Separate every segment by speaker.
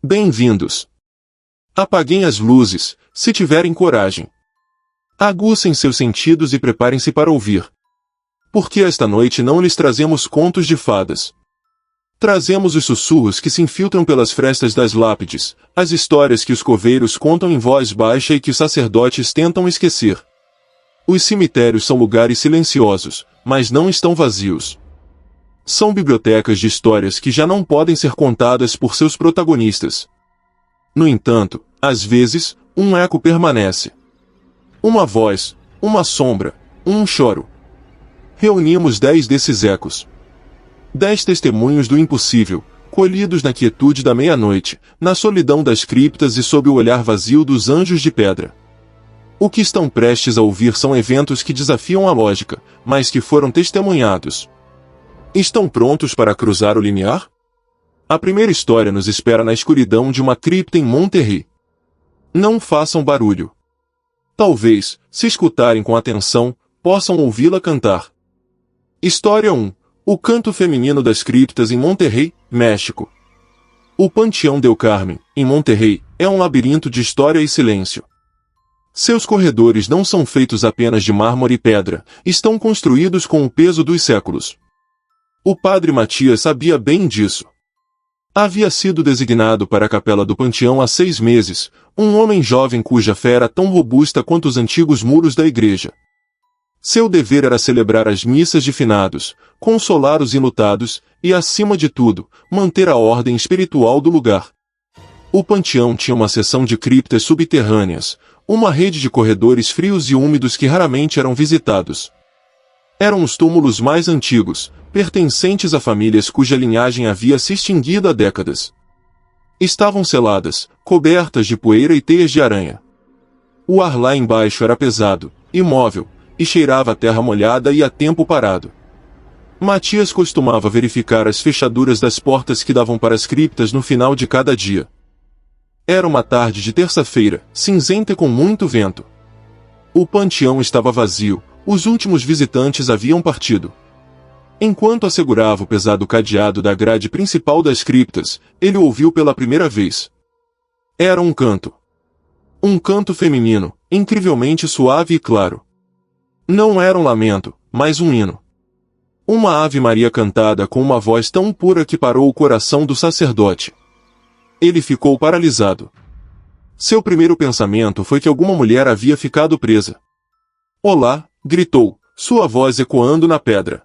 Speaker 1: Bem-vindos. Apaguem as luzes, se tiverem coragem. Aguçem seus sentidos e preparem-se para ouvir. Porque esta noite não lhes trazemos contos de fadas. Trazemos os sussurros que se infiltram pelas frestas das lápides, as histórias que os coveiros contam em voz baixa e que os sacerdotes tentam esquecer. Os cemitérios são lugares silenciosos, mas não estão vazios. São bibliotecas de histórias que já não podem ser contadas por seus protagonistas. No entanto, às vezes, um eco permanece. Uma voz, uma sombra, um choro. Reunimos 10 desses ecos. 10 testemunhos do impossível, colhidos na quietude da meia-noite, na solidão das criptas e sob o olhar vazio dos anjos de pedra. O que estão prestes a ouvir são eventos que desafiam a lógica, mas que foram testemunhados. Estão prontos para cruzar o limiar? A primeira história nos espera na escuridão de uma cripta em Monterrey. Não façam barulho. Talvez, se escutarem com atenção, possam ouvi-la cantar. História 1. O canto feminino das criptas em Monterrey, México. O Panteão del Carmen, em Monterrey, é um labirinto de história e silêncio. Seus corredores não são feitos apenas de mármore e pedra, estão construídos com o peso dos séculos. O padre Matias sabia bem disso. Havia sido designado para a capela do panteão há 6 meses, um homem jovem cuja fé era tão robusta quanto os antigos muros da igreja. Seu dever era celebrar as missas de finados, consolar os enlutados e, acima de tudo, manter a ordem espiritual do lugar. O panteão tinha uma seção de criptas subterrâneas, uma rede de corredores frios e úmidos que raramente eram visitados. Eram os túmulos mais antigos, pertencentes a famílias cuja linhagem havia se extinguido há décadas. Estavam seladas, cobertas de poeira e teias de aranha. O ar lá embaixo era pesado, imóvel, e cheirava a terra molhada e a tempo parado. Matias costumava verificar as fechaduras das portas que davam para as criptas no final de cada dia. Era uma tarde de terça-feira, cinzenta e com muito vento. O panteão estava vazio, os últimos visitantes haviam partido. Enquanto assegurava o pesado cadeado da grade principal das criptas, ele ouviu pela primeira vez. Era um canto. Um canto feminino, incrivelmente suave e claro. Não era um lamento, mas um hino. Uma Ave Maria cantada com uma voz tão pura que parou o coração do sacerdote. Ele ficou paralisado. Seu primeiro pensamento foi que alguma mulher havia ficado presa. Olá, gritou, sua voz ecoando na pedra.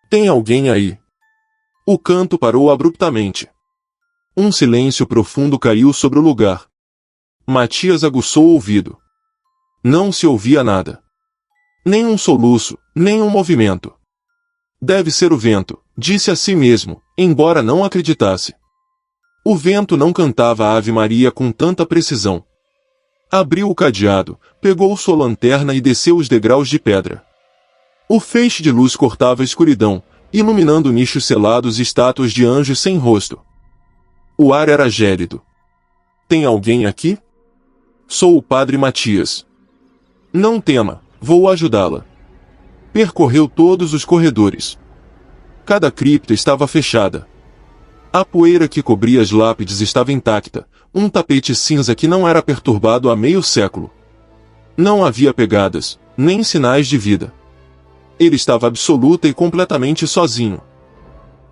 Speaker 1: Tem alguém aí? O canto parou abruptamente. Um silêncio profundo caiu sobre o lugar. Matias aguçou o ouvido. Não se ouvia nada. Nem um soluço, nem um movimento. Deve ser o vento, disse a si mesmo, embora não acreditasse. O vento não cantava a Ave Maria com tanta precisão. Abriu o cadeado, pegou sua lanterna e desceu os degraus de pedra. O feixe de luz cortava a escuridão, iluminando nichos selados e estátuas de anjos sem rosto. O ar era gélido. Tem alguém aqui? Sou o padre Matias. Não tema, vou ajudá-la. Percorreu todos os corredores. Cada cripta estava fechada. A poeira que cobria as lápides estava intacta, um tapete cinza que não era perturbado há meio século. Não havia pegadas, nem sinais de vida. Ele estava absoluta e completamente sozinho.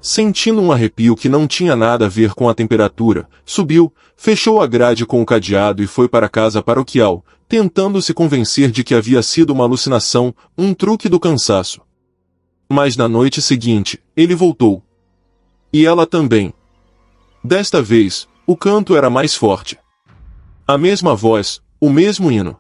Speaker 1: Sentindo um arrepio que não tinha nada a ver com a temperatura, subiu, fechou a grade com o cadeado e foi para a casa paroquial, tentando se convencer de que havia sido uma alucinação, um truque do cansaço. Mas na noite seguinte, ele voltou. E ela também. Desta vez, o canto era mais forte. A mesma voz, o mesmo hino.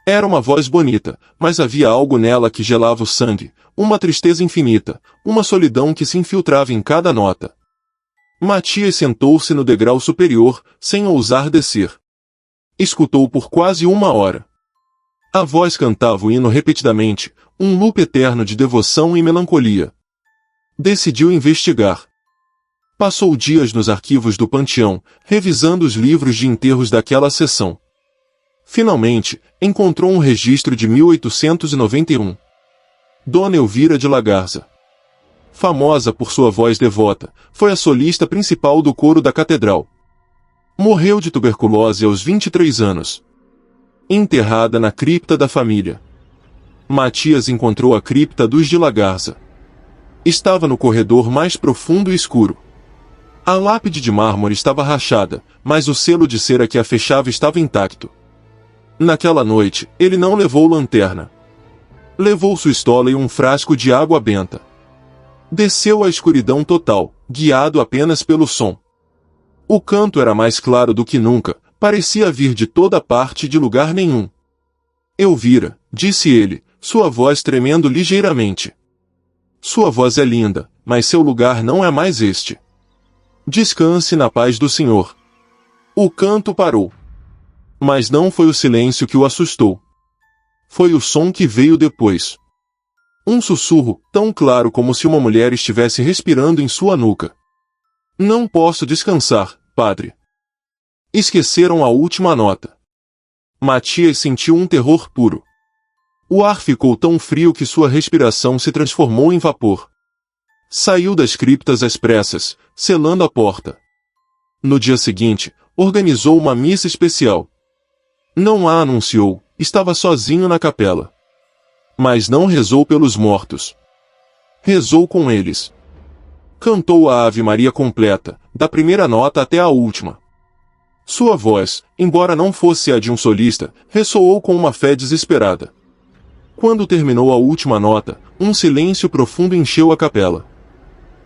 Speaker 1: Era uma voz bonita, mas havia algo nela que gelava o sangue, uma tristeza infinita, uma solidão que se infiltrava em cada nota. Matias sentou-se no degrau superior, sem ousar descer. Escutou por quase 1 hora. A voz cantava o hino repetidamente, um loop eterno de devoção e melancolia. Decidiu investigar. Passou dias nos arquivos do panteão, revisando os livros de enterros daquela seção. Finalmente, encontrou um registro de 1891. Dona Elvira de la Garza. Famosa por sua voz devota, foi a solista principal do coro da catedral. Morreu de tuberculose aos 23 anos. Enterrada na cripta da família. Matias encontrou a cripta dos de Lagarza. Estava no corredor mais profundo e escuro. A lápide de mármore estava rachada, mas o selo de cera que a fechava estava intacto. Naquela noite, ele não levou lanterna. Levou sua estola e um frasco de água benta. Desceu à escuridão total, guiado apenas pelo som. O canto era mais claro do que nunca, parecia vir de toda parte e de lugar nenhum. Elvira, disse ele, sua voz tremendo ligeiramente. Sua voz é linda, mas seu lugar não é mais este. Descanse na paz do Senhor. O canto parou. Mas não foi o silêncio que o assustou. Foi o som que veio depois. Um sussurro, tão claro como se uma mulher estivesse respirando em sua nuca. Não posso descansar, padre. Esqueceram a última nota. Matias sentiu um terror puro. O ar ficou tão frio que sua respiração se transformou em vapor. Saiu das criptas às pressas, selando a porta. No dia seguinte, organizou uma missa especial. Não a anunciou, estava sozinho na capela. Mas não rezou pelos mortos. Rezou com eles. Cantou a Ave Maria completa, da primeira nota até a última. Sua voz, embora não fosse a de um solista, ressoou com uma fé desesperada. Quando terminou a última nota, um silêncio profundo encheu a capela.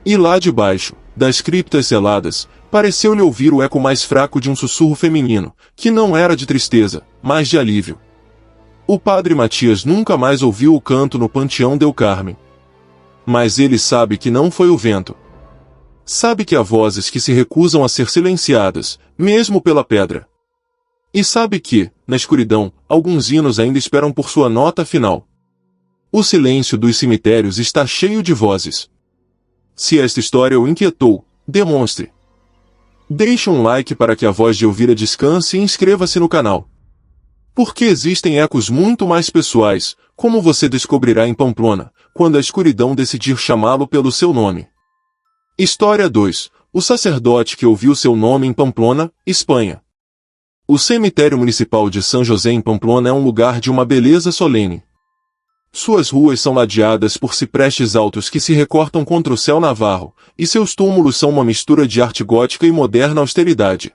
Speaker 1: E lá debaixo, das criptas seladas, pareceu-lhe ouvir o eco mais fraco de um sussurro feminino, que não era de tristeza, mas de alívio. O padre Matias nunca mais ouviu o canto no Panteão del Carmen. Mas ele sabe que não foi o vento. Sabe que há vozes que se recusam a ser silenciadas, mesmo pela pedra. E sabe que, na escuridão, alguns hinos ainda esperam por sua nota final. O silêncio dos cemitérios está cheio de vozes. Se esta história o inquietou, demonstre. Deixe um like para que a voz de Elvira descanse e inscreva-se no canal. Porque existem ecos muito mais pessoais, como você descobrirá em Pamplona, quando a escuridão decidir chamá-lo pelo seu nome. História 2. O sacerdote que ouviu seu nome em Pamplona, Espanha. O cemitério municipal de São José em Pamplona é um lugar de uma beleza solene. Suas ruas são ladeadas por ciprestes altos que se recortam contra o céu navarro, e seus túmulos são uma mistura de arte gótica e moderna austeridade.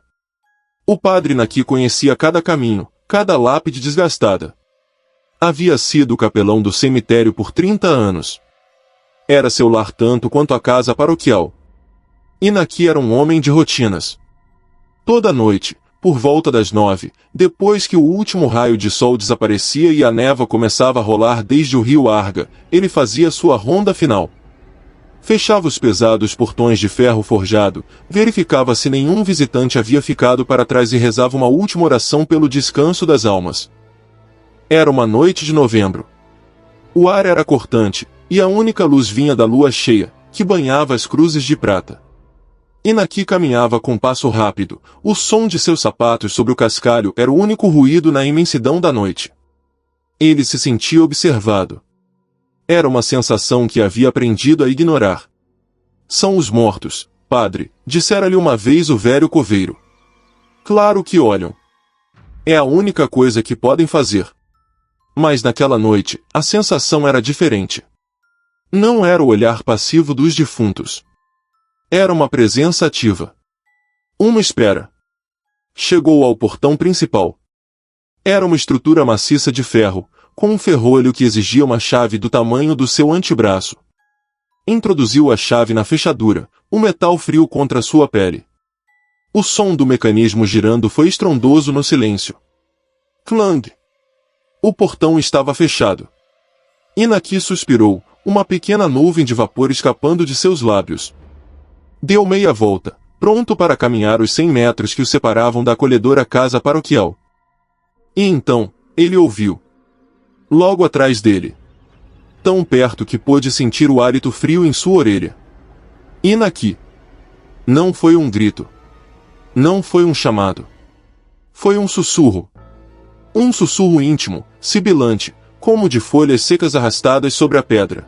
Speaker 1: O padre Naqui conhecia cada caminho, cada lápide desgastada. Havia sido capelão do cemitério por 30 anos. Era seu lar tanto quanto a casa paroquial. E Naqui era um homem de rotinas. Toda noite, por volta das 9, depois que o último raio de sol desaparecia e a névoa começava a rolar desde o rio Arga, ele fazia sua ronda final. Fechava os pesados portões de ferro forjado, verificava se nenhum visitante havia ficado para trás e rezava uma última oração pelo descanso das almas. Era uma noite de novembro. O ar era cortante, e a única luz vinha da lua cheia, que banhava as cruzes de prata. E Naqui caminhava com passo rápido, o som de seus sapatos sobre o cascalho era o único ruído na imensidão da noite. Ele se sentia observado. Era uma sensação que havia aprendido a ignorar. São os mortos, padre, dissera-lhe uma vez o velho coveiro. Claro que olham. É a única coisa que podem fazer. Mas naquela noite, a sensação era diferente. Não era o olhar passivo dos defuntos. Era uma presença ativa. Uma espera. Chegou ao portão principal. Era uma estrutura maciça de ferro, com um ferrolho que exigia uma chave do tamanho do seu antebraço. Introduziu a chave na fechadura, o metal frio contra sua pele. O som do mecanismo girando foi estrondoso no silêncio. Clang! O portão estava fechado. E Naqui suspirou, uma pequena nuvem de vapor escapando de seus lábios. Deu meia volta, pronto para caminhar os 100 metros que o separavam da acolhedora casa paroquial. E então, ele ouviu. Logo atrás dele. Tão perto que pôde sentir o hálito frio em sua orelha. E Naqui. Não foi um grito. Não foi um chamado. Foi um sussurro. Um sussurro íntimo, sibilante, como de folhas secas arrastadas sobre a pedra.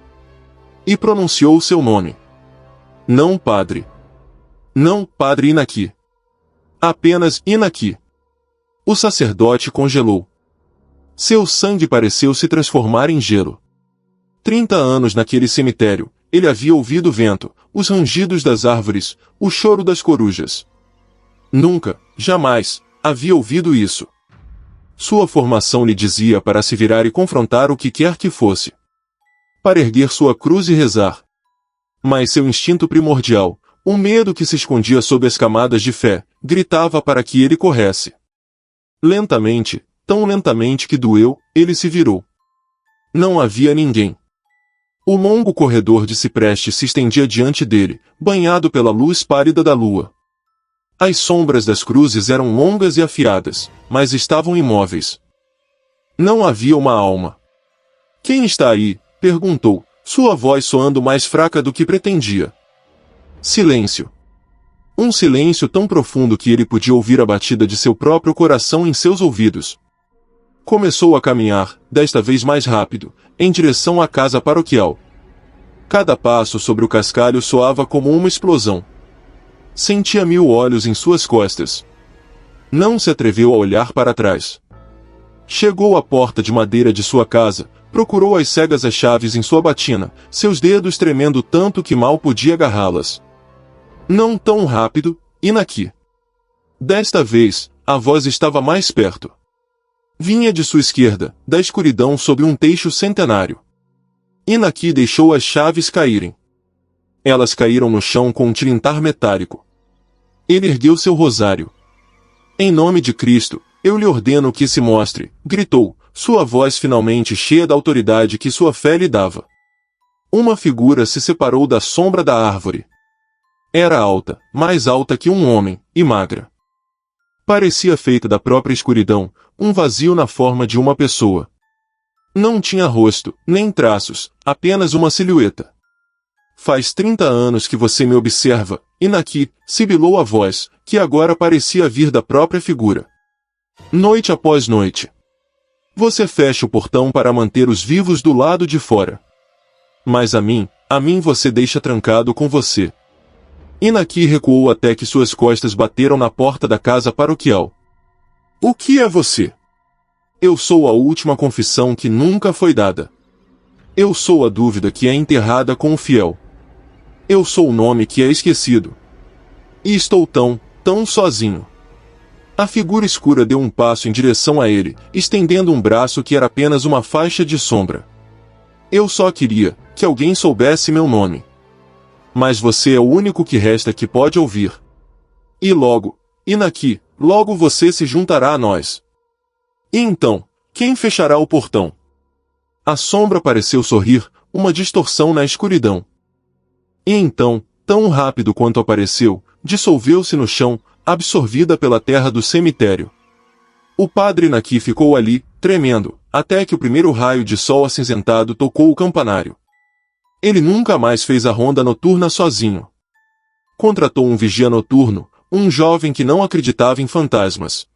Speaker 1: E pronunciou seu nome. Não, padre. Não, padre Naqui. Apenas Inaki. O sacerdote congelou. Seu sangue pareceu se transformar em gelo. 30 anos naquele cemitério, ele havia ouvido o vento, os rangidos das árvores, o choro das corujas. Nunca, jamais, havia ouvido isso. Sua formação lhe dizia para se virar e confrontar o que quer que fosse. Para erguer sua cruz e rezar. Mas seu instinto primordial, o medo que se escondia sob as camadas de fé, gritava para que ele corresse. Lentamente, tão lentamente que doeu, ele se virou. Não havia ninguém. O longo corredor de ciprestes se estendia diante dele, banhado pela luz pálida da lua. As sombras das cruzes eram longas e afiadas, mas estavam imóveis. Não havia uma alma. "Quem está aí?" perguntou, sua voz soando mais fraca do que pretendia. Silêncio. Um silêncio tão profundo que ele podia ouvir a batida de seu próprio coração em seus ouvidos. Começou a caminhar, desta vez mais rápido, em direção à casa paroquial. Cada passo sobre o cascalho soava como uma explosão. Sentia 1000 olhos em suas costas. Não se atreveu a olhar para trás. Chegou à porta de madeira de sua casa, procurou às cegas as chaves em sua batina, seus dedos tremendo tanto que mal podia agarrá-las. Não tão rápido, Inaki. Desta vez, a voz estava mais perto. Vinha de sua esquerda, da escuridão sob um teixo centenário. Inaki deixou as chaves caírem. Elas caíram no chão com um tilintar metálico. Ele ergueu seu rosário. "Em nome de Cristo, eu lhe ordeno que se mostre", gritou, sua voz finalmente cheia da autoridade que sua fé lhe dava. Uma figura se separou da sombra da árvore. Era alta, mais alta que um homem, e magra. Parecia feita da própria escuridão, um vazio na forma de uma pessoa. Não tinha rosto, nem traços, apenas uma silhueta. "Faz 30 anos que você me observa", Inaki, sibilou a voz, que agora parecia vir da própria figura. "Noite após noite. Você fecha o portão para manter os vivos do lado de fora. Mas a mim você deixa trancado com você." Inaki recuou até que suas costas bateram na porta da casa paroquial. "O que é você?" "Eu sou a última confissão que nunca foi dada. Eu sou a dúvida que é enterrada com o fiel. Eu sou o nome que é esquecido. E estou tão sozinho." A figura escura deu um passo em direção a ele, estendendo um braço que era apenas uma faixa de sombra. "Eu só queria que alguém soubesse meu nome. Mas você é o único que resta que pode ouvir. E logo, Inaki, logo você se juntará a nós. E então, quem fechará o portão?" A sombra pareceu sorrir, uma distorção na escuridão. E então, tão rápido quanto apareceu, dissolveu-se no chão, absorvida pela terra do cemitério. O padre Inaki ficou ali, tremendo, até que o primeiro raio de sol acinzentado tocou o campanário. Ele nunca mais fez a ronda noturna sozinho. Contratou um vigia noturno, um jovem que não acreditava em fantasmas.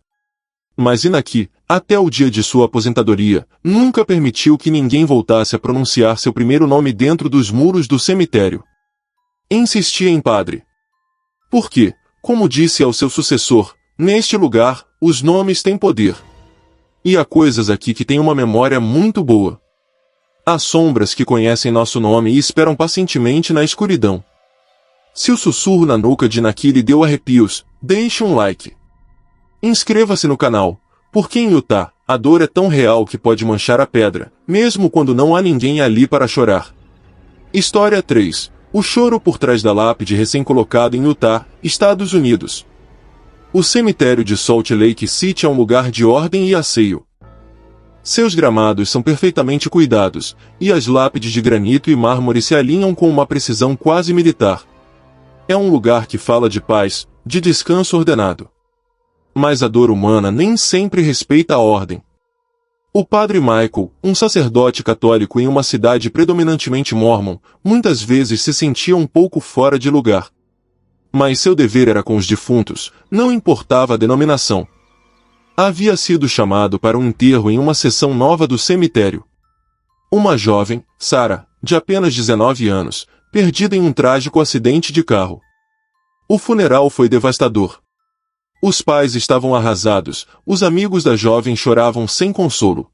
Speaker 1: Mas Inaki, até o dia de sua aposentadoria, nunca permitiu que ninguém voltasse a pronunciar seu primeiro nome dentro dos muros do cemitério. Insistia em padre. Porque, como disse ao seu sucessor, neste lugar, os nomes têm poder. E há coisas aqui que têm uma memória muito boa. Há sombras que conhecem nosso nome e esperam pacientemente na escuridão. Se o sussurro na nuca de Inaki lhe deu arrepios, deixe um like. Inscreva-se no canal, porque em Utah, a dor é tão real que pode manchar a pedra, mesmo quando não há ninguém ali para chorar. História 3. O choro por trás da lápide recém-colocado em Utah, Estados Unidos. O cemitério de Salt Lake City é um lugar de ordem e asseio. Seus gramados são perfeitamente cuidados, e as lápides de granito e mármore se alinham com uma precisão quase militar. É um lugar que fala de paz, de descanso ordenado. Mas a dor humana nem sempre respeita a ordem. O padre Michael, um sacerdote católico em uma cidade predominantemente mórmon, muitas vezes se sentia um pouco fora de lugar. Mas seu dever era com os defuntos, não importava a denominação. Havia sido chamado para um enterro em uma seção nova do cemitério. Uma jovem, Sarah, de apenas 19 anos, perdida em um trágico acidente de carro. O funeral foi devastador. Os pais estavam arrasados, os amigos da jovem choravam sem consolo.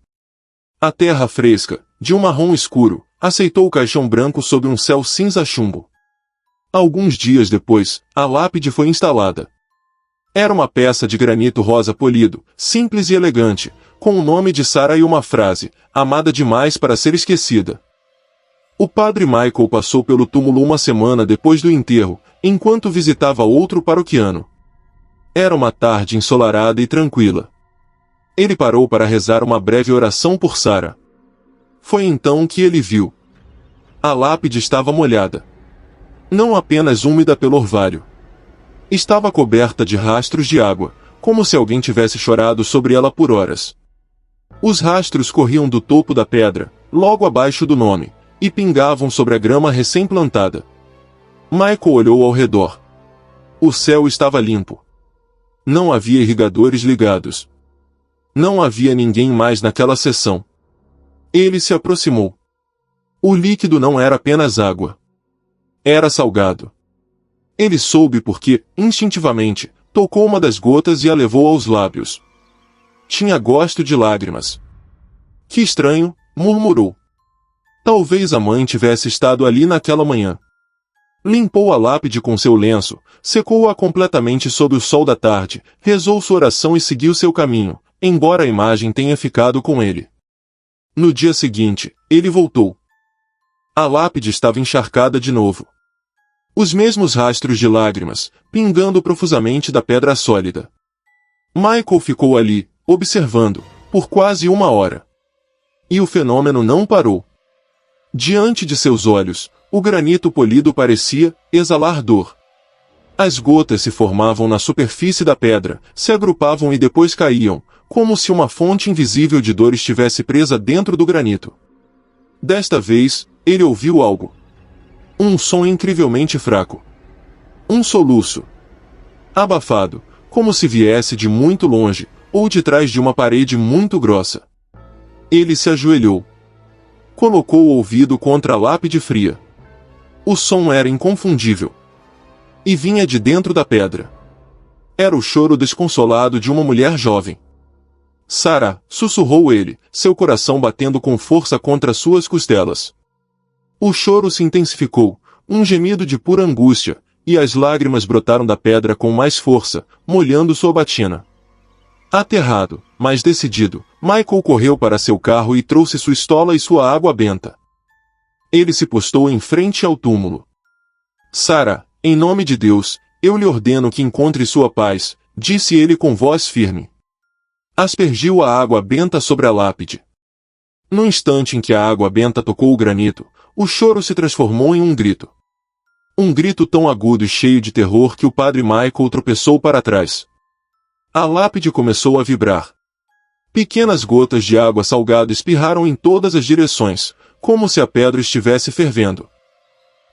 Speaker 1: A terra fresca, de um marrom escuro, aceitou o caixão branco sob um céu cinza chumbo. Alguns dias depois, a lápide foi instalada. Era uma peça de granito rosa polido, simples e elegante, com o nome de Sarah e uma frase, amada demais para ser esquecida. O padre Michael passou pelo túmulo uma semana depois do enterro, enquanto visitava outro paroquiano. Era uma tarde ensolarada e tranquila. Ele parou para rezar uma breve oração por Sarah. Foi então que ele viu. A lápide estava molhada. Não apenas úmida pelo orvalho. Estava coberta de rastros de água, como se alguém tivesse chorado sobre ela por horas. Os rastros corriam do topo da pedra, logo abaixo do nome, e pingavam sobre a grama recém-plantada. Michael olhou ao redor. O céu estava limpo. Não havia irrigadores ligados. Não havia ninguém mais naquela seção. Ele se aproximou. O líquido não era apenas água. Era salgado. Ele soube porque, instintivamente, tocou uma das gotas e a levou aos lábios. Tinha gosto de lágrimas. Que estranho, murmurou. Talvez a mãe tivesse estado ali naquela manhã. Limpou a lápide com seu lenço, secou-a completamente sob o sol da tarde, rezou sua oração e seguiu seu caminho, embora a imagem tenha ficado com ele. No dia seguinte, ele voltou. A lápide estava encharcada de novo. Os mesmos rastros de lágrimas, pingando profusamente da pedra sólida. Michael ficou ali, observando, por quase uma hora. E o fenômeno não parou. Diante de seus olhos, o granito polido parecia exalar dor. As gotas se formavam na superfície da pedra, se agrupavam e depois caíam, como se uma fonte invisível de dor estivesse presa dentro do granito. Desta vez, ele ouviu algo. Um som incrivelmente fraco. Um soluço. Abafado, como se viesse de muito longe, ou de trás de uma parede muito grossa. Ele se ajoelhou. Colocou o ouvido contra a lápide fria. O som era inconfundível. E vinha de dentro da pedra. Era o choro desconsolado de uma mulher jovem. Sarah, sussurrou ele, seu coração batendo com força contra suas costelas. O choro se intensificou, um gemido de pura angústia, e as lágrimas brotaram da pedra com mais força, molhando sua batina. Aterrado, mas decidido, Michael correu para seu carro e trouxe sua estola e sua água benta. Ele se postou em frente ao túmulo. Sarah, em nome de Deus, eu lhe ordeno que encontre sua paz, disse ele com voz firme. Aspergiu a água benta sobre a lápide. No instante em que a água benta tocou o granito, o choro se transformou em um grito. Um grito tão agudo e cheio de terror que o padre Michael tropeçou para trás. A lápide começou a vibrar. Pequenas gotas de água salgada espirraram em todas as direções, como se a pedra estivesse fervendo.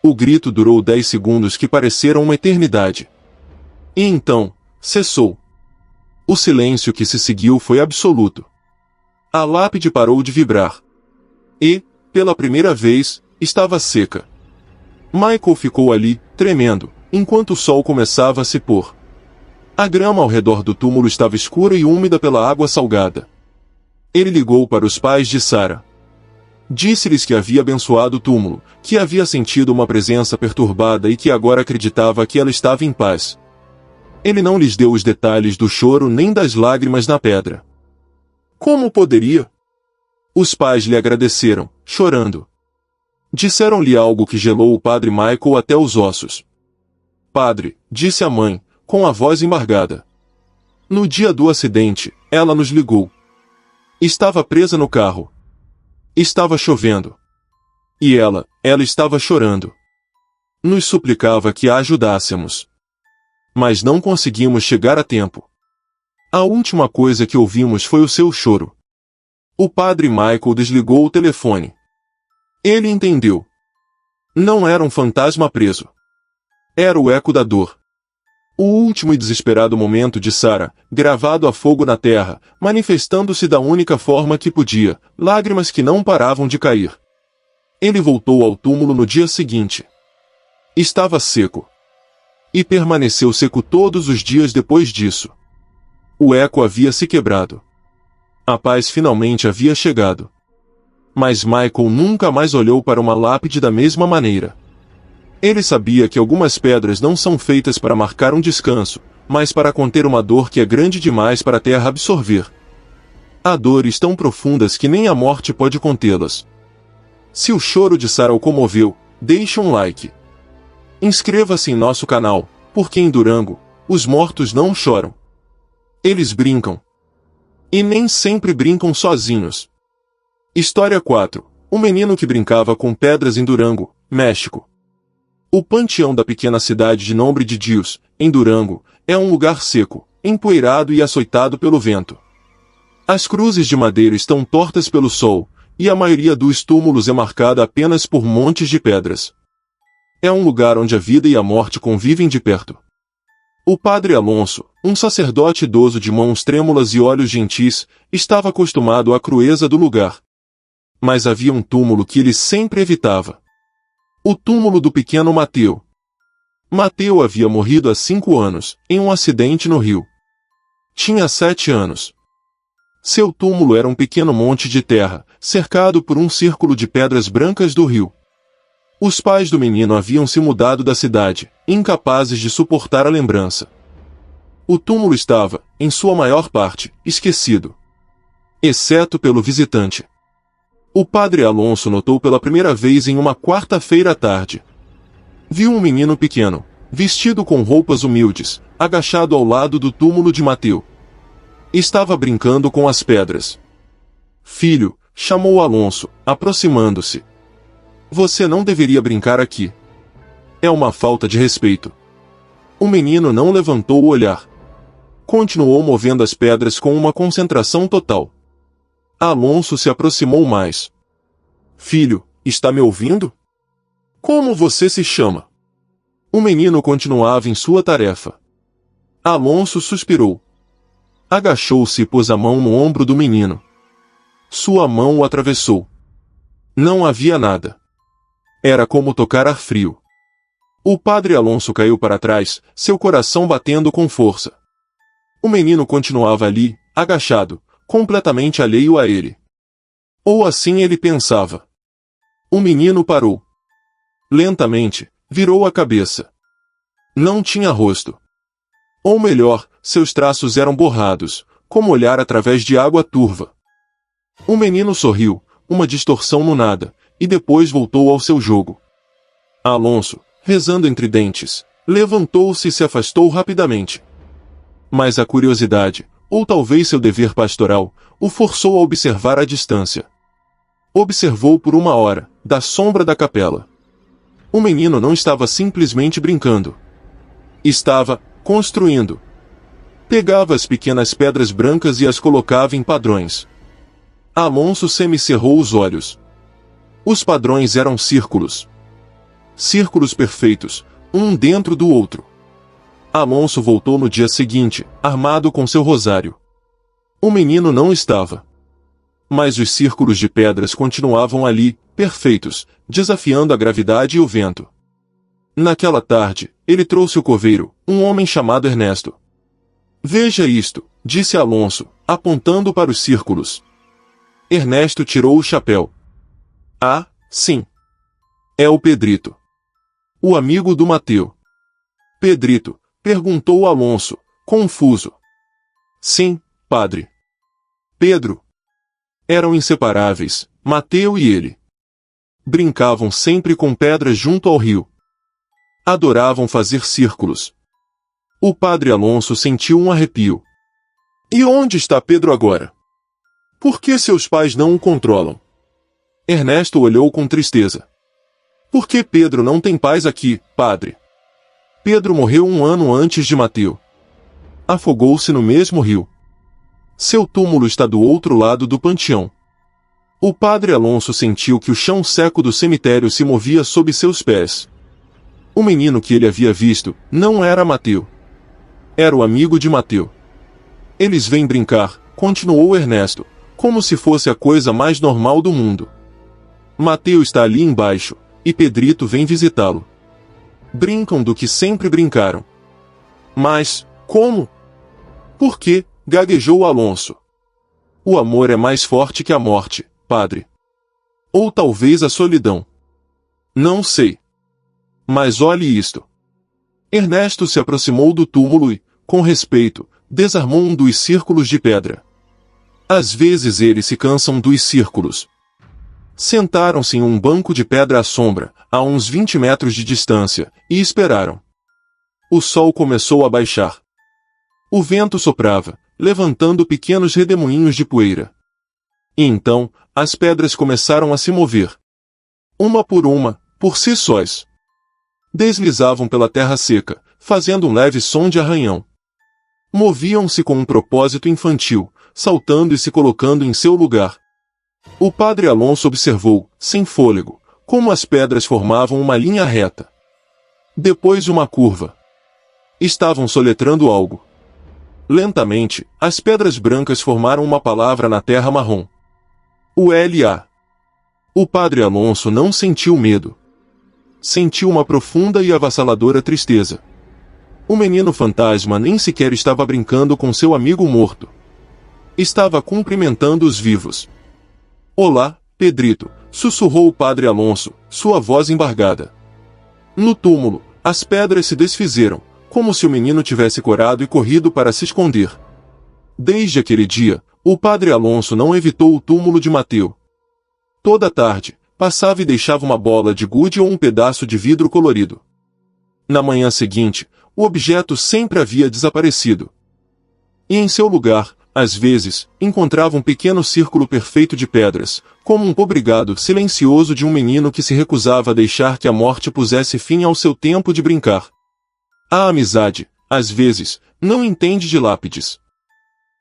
Speaker 1: O grito durou 10 segundos que pareceram uma eternidade. E então, cessou. O silêncio que se seguiu foi absoluto. A lápide parou de vibrar. E, pela primeira vez, estava seca. Michael ficou ali, tremendo, enquanto o sol começava a se pôr. A grama ao redor do túmulo estava escura e úmida pela água salgada. Ele ligou para os pais de Sarah. Disse-lhes que havia abençoado o túmulo, que havia sentido uma presença perturbada e que agora acreditava que ela estava em paz. Ele não lhes deu os detalhes do choro nem das lágrimas na pedra. Como poderia? Os pais lhe agradeceram, chorando. Disseram-lhe algo que gelou o padre Michael até os ossos. Padre, disse a mãe, com a voz embargada. No dia do acidente, ela nos ligou. Estava presa no carro. Estava chovendo. E ela estava chorando. Nos suplicava que a ajudássemos. Mas não conseguimos chegar a tempo. A última coisa que ouvimos foi o seu choro. O padre Michael desligou o telefone. Ele entendeu. Não era um fantasma preso. Era o eco da dor. O último e desesperado momento de Sarah, gravado a fogo na terra, manifestando-se da única forma que podia, lágrimas que não paravam de cair. Ele voltou ao túmulo no dia seguinte. Estava seco. E permaneceu seco todos os dias depois disso. O eco havia se quebrado. A paz finalmente havia chegado. Mas Michael nunca mais olhou para uma lápide da mesma maneira. Ele sabia que algumas pedras não são feitas para marcar um descanso, mas para conter uma dor que é grande demais para a terra absorver. Há dores tão profundas que nem a morte pode contê-las. Se o choro de Sarah o comoveu, deixe um like. Inscreva-se em nosso canal, porque em Durango, os mortos não choram. Eles brincam. E nem sempre brincam sozinhos. História 4. O menino que brincava com pedras em Durango, México. O panteão da pequena cidade de Nombre de Dios, em Durango, é um lugar seco, empoeirado e açoitado pelo vento. As cruzes de madeira estão tortas pelo sol, e a maioria dos túmulos é marcada apenas por montes de pedras. É um lugar onde a vida e a morte convivem de perto. O padre Alonso, um sacerdote idoso de mãos trêmulas e olhos gentis, estava acostumado à crueza do lugar. Mas havia um túmulo que ele sempre evitava. O túmulo do pequeno Mateu. Mateu havia morrido há 5 anos, em um acidente no rio. Tinha 7 anos. Seu túmulo era um pequeno monte de terra, cercado por um círculo de pedras brancas do rio. Os pais do menino haviam se mudado da cidade, incapazes de suportar a lembrança. O túmulo estava, em sua maior parte, esquecido. Exceto pelo visitante. O padre Alonso notou pela primeira vez em uma quarta-feira à tarde. Viu um menino pequeno, vestido com roupas humildes, agachado ao lado do túmulo de Mateu. Estava brincando com as pedras. Filho, chamou Alonso, aproximando-se. Você não deveria brincar aqui. É uma falta de respeito. O menino não levantou o olhar. Continuou movendo as pedras com uma concentração total. Alonso se aproximou mais. Filho, está me ouvindo? Como você se chama? O menino continuava em sua tarefa. Alonso suspirou. Agachou-se e pôs a mão no ombro do menino. Sua mão o atravessou. Não havia nada. Era como tocar ar frio. O padre Alonso caiu para trás, seu coração batendo com força. O menino continuava ali, agachado, completamente alheio a ele. Ou assim ele pensava. O menino parou. Lentamente, virou a cabeça. Não tinha rosto. Ou melhor, seus traços eram borrados, como olhar através de água turva. O menino sorriu, uma distorção no nada, e depois voltou ao seu jogo. Alonso, rezando entre dentes, levantou-se e se afastou rapidamente. Mas a curiosidade, ou talvez seu dever pastoral, o forçou a observar a distância. Observou por 1 hora, da sombra da capela. O menino não estava simplesmente brincando. Estava construindo. Pegava as pequenas pedras brancas e as colocava em padrões. Alonso semicerrou os olhos. Os padrões eram círculos. Círculos perfeitos, um dentro do outro. Alonso voltou no dia seguinte, armado com seu rosário. O menino não estava. Mas os círculos de pedras continuavam ali, perfeitos, desafiando a gravidade e o vento. Naquela tarde, ele trouxe o coveiro, um homem chamado Ernesto. Veja isto, disse Alonso, apontando para os círculos. Ernesto tirou o chapéu. Ah, sim. É o Pedrito. O amigo do Mateu. Pedrito, perguntou Alonso, confuso. Sim, padre. Pedro. Eram inseparáveis, Mateu e ele. Brincavam sempre com pedras junto ao rio. Adoravam fazer círculos. O padre Alonso sentiu um arrepio. E onde está Pedro agora? Por que seus pais não o controlam? Ernesto olhou com tristeza. Por que Pedro não tem paz aqui, padre? Pedro morreu 1 ano antes de Mateu. Afogou-se no mesmo rio. Seu túmulo está do outro lado do panteão. O padre Alonso sentiu que o chão seco do cemitério se movia sob seus pés. O menino que ele havia visto não era Mateu. Era o amigo de Mateu. Eles vêm brincar, continuou Ernesto, como se fosse a coisa mais normal do mundo. Mateu está ali embaixo, e Pedrito vem visitá-lo. Brincam do que sempre brincaram. Mas, como? Por que, gaguejou Alonso. O amor é mais forte que a morte, padre. Ou talvez a solidão. Não sei. Mas olhe isto. Ernesto se aproximou do túmulo e, com respeito, desarmou um dos círculos de pedra. Às vezes eles se cansam dos círculos. Sentaram-se em um banco de pedra à sombra, a uns 20 metros de distância, e esperaram. O sol começou a baixar. O vento soprava, levantando pequenos redemoinhos de poeira. E então, as pedras começaram a se mover. Uma, por si sós. Deslizavam pela terra seca, fazendo um leve som de arranhão. Moviam-se com um propósito infantil, saltando e se colocando em seu lugar. O padre Alonso observou, sem fôlego, como as pedras formavam uma linha reta. Depois uma curva. Estavam soletrando algo. Lentamente, as pedras brancas formaram uma palavra na terra marrom. O L.A. O padre Alonso não sentiu medo. Sentiu uma profunda e avassaladora tristeza. O menino fantasma nem sequer estava brincando com seu amigo morto. Estava cumprimentando os vivos. Olá, Pedrito, sussurrou o padre Alonso, sua voz embargada. No túmulo, as pedras se desfizeram, como se o menino tivesse corado e corrido para se esconder. Desde aquele dia, o padre Alonso não evitou o túmulo de Mateu. Toda tarde, passava e deixava uma bola de gude ou um pedaço de vidro colorido. Na manhã seguinte, o objeto sempre havia desaparecido. E em seu lugar, às vezes, encontrava um pequeno círculo perfeito de pedras, como um obrigado silencioso de um menino que se recusava a deixar que a morte pusesse fim ao seu tempo de brincar. A amizade, às vezes, não entende de lápides.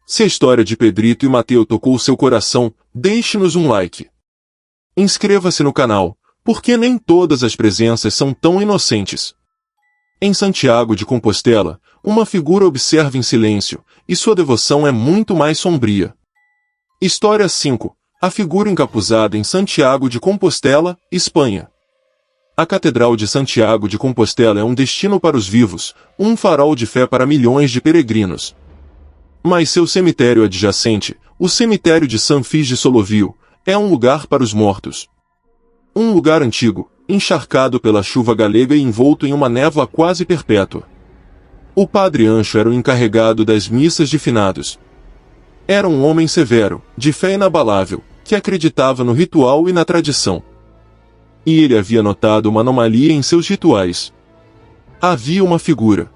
Speaker 1: Se a história de Pedrito e Mateu tocou seu coração, deixe-nos um like. Inscreva-se no canal, porque nem todas as presenças são tão inocentes. Em Santiago de Compostela, uma figura observa em silêncio, e sua devoção é muito mais sombria. História 5. A figura encapuzada em Santiago de Compostela, Espanha. A Catedral de Santiago de Compostela é um destino para os vivos, um farol de fé para milhões de peregrinos. Mas seu cemitério adjacente, o cemitério de Sant Fils de Solovio, é um lugar para os mortos. Um lugar antigo, encharcado pela chuva galega e envolto em uma névoa quase perpétua. O padre Ancho era o encarregado das missas de finados. Era um homem severo, de fé inabalável, que acreditava no ritual e na tradição. E ele havia notado uma anomalia em seus rituais. Havia uma figura.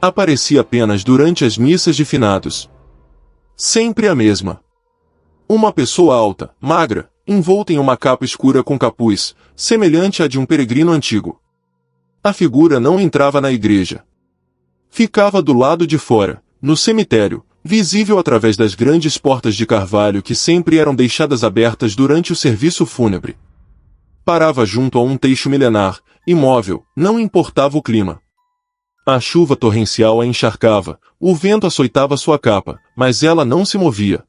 Speaker 1: Aparecia apenas durante as missas de finados. Sempre a mesma. Uma pessoa alta, magra, envolta em uma capa escura com capuz, semelhante à de um peregrino antigo. A figura não entrava na igreja. Ficava do lado de fora, no cemitério, visível através das grandes portas de carvalho que sempre eram deixadas abertas durante o serviço fúnebre. Parava junto a um teixo milenar, imóvel, não importava o clima. A chuva torrencial a encharcava, o vento açoitava sua capa, mas ela não se movia.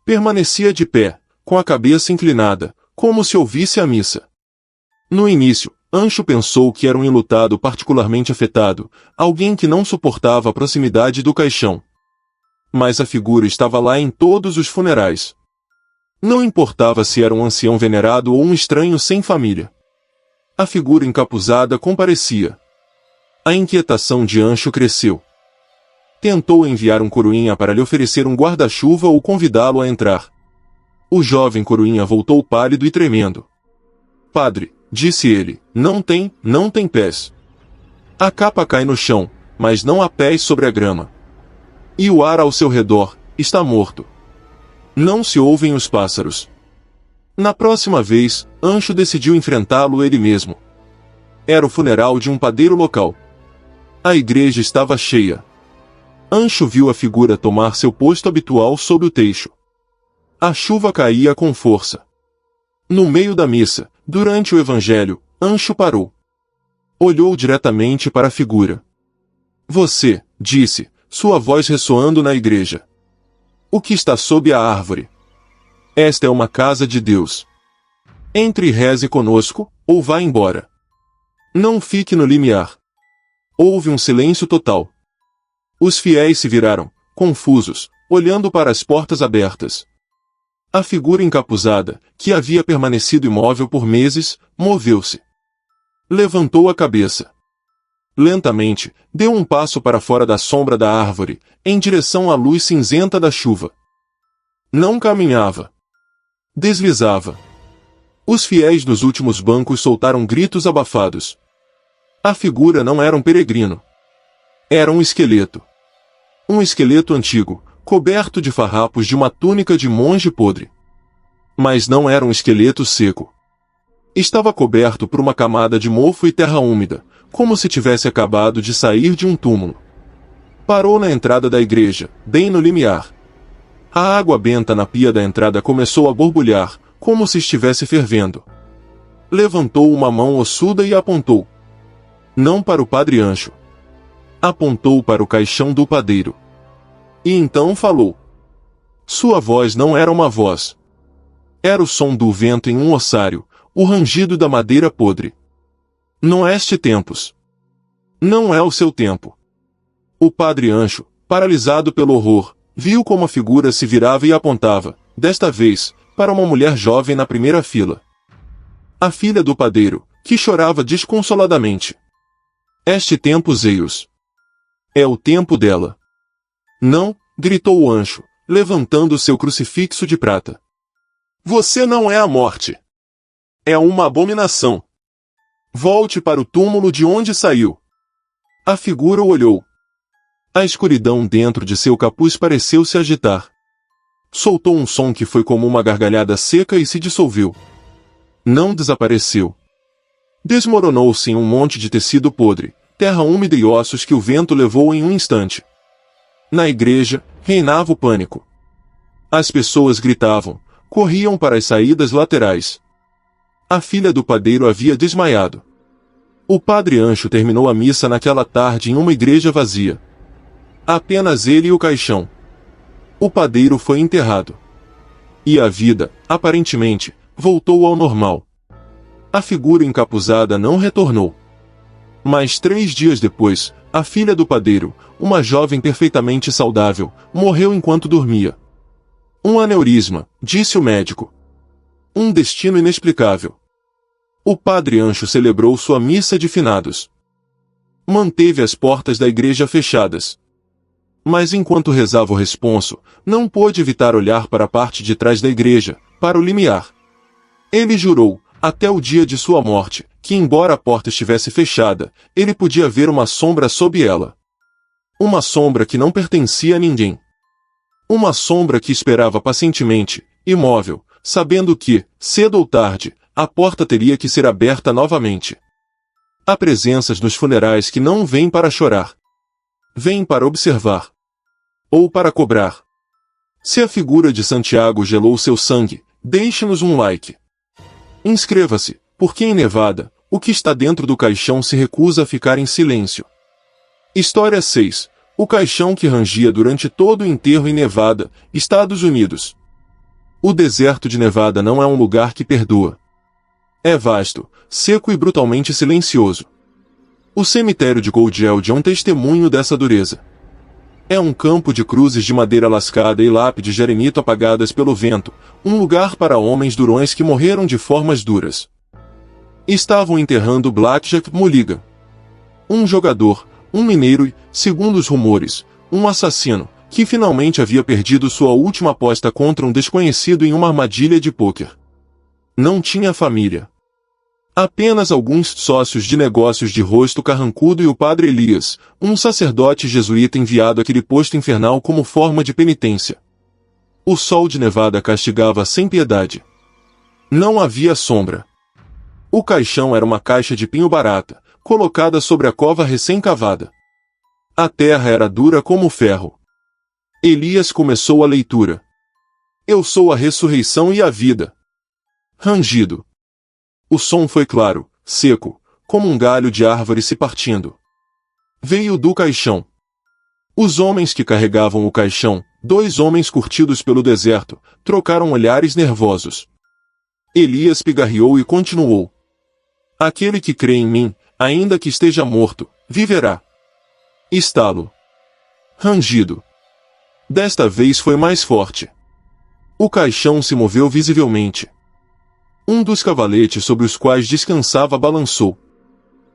Speaker 1: Permanecia de pé, com a cabeça inclinada, como se ouvisse a missa. No início, Ancho pensou que era um enlutado particularmente afetado, alguém que não suportava a proximidade do caixão. Mas a figura estava lá em todos os funerais. Não importava se era um ancião venerado ou um estranho sem família. A figura encapuzada comparecia. A inquietação de Ancho cresceu. Tentou enviar um coroinha para lhe oferecer um guarda-chuva ou convidá-lo a entrar. O jovem coroinha voltou pálido e tremendo. Padre, disse ele, não tem pés. A capa cai no chão, mas não há pés sobre a grama. E o ar ao seu redor está morto. Não se ouvem os pássaros. Na próxima vez, Ancho decidiu enfrentá-lo ele mesmo. Era o funeral de um padeiro local. A igreja estava cheia. Ancho viu a figura tomar seu posto habitual sob o teixo. A chuva caía com força. No meio da missa, durante o evangelho, Ancho parou. Olhou diretamente para a figura. Você, disse, sua voz ressoando na igreja. O que está sob a árvore? Esta é uma casa de Deus. Entre e reze conosco, ou vá embora. Não fique no limiar. Houve um silêncio total. Os fiéis se viraram, confusos, olhando para as portas abertas. A figura encapuzada, que havia permanecido imóvel por meses, moveu-se. Levantou a cabeça. Lentamente, deu um passo para fora da sombra da árvore, em direção à luz cinzenta da chuva. Não caminhava. Deslizava. Os fiéis dos últimos bancos soltaram gritos abafados. A figura não era um peregrino. Era um esqueleto. Um esqueleto antigo, coberto de farrapos de uma túnica de monge podre. Mas não era um esqueleto seco. Estava coberto por uma camada de mofo e terra úmida, como se tivesse acabado de sair de um túmulo. Parou na entrada da igreja, bem no limiar. A água benta na pia da entrada começou a borbulhar, como se estivesse fervendo. Levantou uma mão ossuda e apontou. Não para o padre Ancho. Apontou para o caixão do padeiro. E então falou. Sua voz não era uma voz. Era o som do vento em um ossário, o rangido da madeira podre. Não é este tempos. Não é o seu tempo. O padre Ancho, paralisado pelo horror, viu como a figura se virava e apontava, desta vez, para uma mulher jovem na primeira fila. A filha do padeiro, que chorava desconsoladamente. Este tempo, Zeios. É o tempo dela. Não, gritou o Ancho, levantando seu crucifixo de prata. Você não é a morte. É uma abominação. Volte para o túmulo de onde saiu. A figura o olhou. A escuridão dentro de seu capuz pareceu se agitar. Soltou um som que foi como uma gargalhada seca e se dissolveu. Não desapareceu. Desmoronou-se em um monte de tecido podre, terra úmida e ossos que o vento levou em um instante. Na igreja, reinava o pânico. As pessoas gritavam, corriam para as saídas laterais. A filha do padeiro havia desmaiado. O padre Ancho terminou a missa naquela tarde em uma igreja vazia. Apenas ele e o caixão. O padeiro foi enterrado. E a vida, aparentemente, voltou ao normal. A figura encapuzada não retornou. Mas 3 dias depois, a filha do padeiro, uma jovem perfeitamente saudável, morreu enquanto dormia. Um aneurisma, disse o médico. Um destino inexplicável. O padre Ancho celebrou sua missa de finados. Manteve as portas da igreja fechadas. Mas enquanto rezava o responso, não pôde evitar olhar para a parte de trás da igreja, para o limiar. Ele jurou, até o dia de sua morte, que embora a porta estivesse fechada, ele podia ver uma sombra sob ela. Uma sombra que não pertencia a ninguém. Uma sombra que esperava pacientemente, imóvel, sabendo que, cedo ou tarde, a porta teria que ser aberta novamente. Há presenças nos funerais que não vêm para chorar. Vêm para observar. Ou para cobrar. Se a figura de Santiago gelou seu sangue, deixe-nos um like. Inscreva-se, porque em Nevada, o que está dentro do caixão se recusa a ficar em silêncio. História 6. O caixão que rangia durante todo o enterro em Nevada, Estados Unidos. O deserto de Nevada não é um lugar que perdoa. É vasto, seco e brutalmente silencioso. O cemitério de Goldfield é um testemunho dessa dureza. É um campo de cruzes de madeira lascada e lápides de arenito apagadas pelo vento, um lugar para homens durões que morreram de formas duras. Estavam enterrando Blackjack Mulligan. Um jogador, um mineiro e, segundo os rumores, um assassino, que finalmente havia perdido sua última aposta contra um desconhecido em uma armadilha de pôquer. Não tinha família. Apenas alguns sócios de negócios de rosto carrancudo e o padre Elias, um sacerdote jesuíta enviado àquele posto infernal como forma de penitência. O sol de Nevada castigava sem piedade. Não havia sombra. O caixão era uma caixa de pinho barata, colocada sobre a cova recém-cavada. A terra era dura como ferro. Elias começou a leitura. Eu sou a ressurreição e a vida. Rangido. O som foi claro, seco, como um galho de árvore se partindo. Veio do caixão. Os homens que carregavam o caixão, 2 homens curtidos pelo deserto, trocaram olhares nervosos. Elias pigarreou e continuou. Aquele que crê em mim, ainda que esteja morto, viverá. Estalo. Rangido. Desta vez foi mais forte. O caixão se moveu visivelmente. Um dos cavaletes sobre os quais descansava balançou.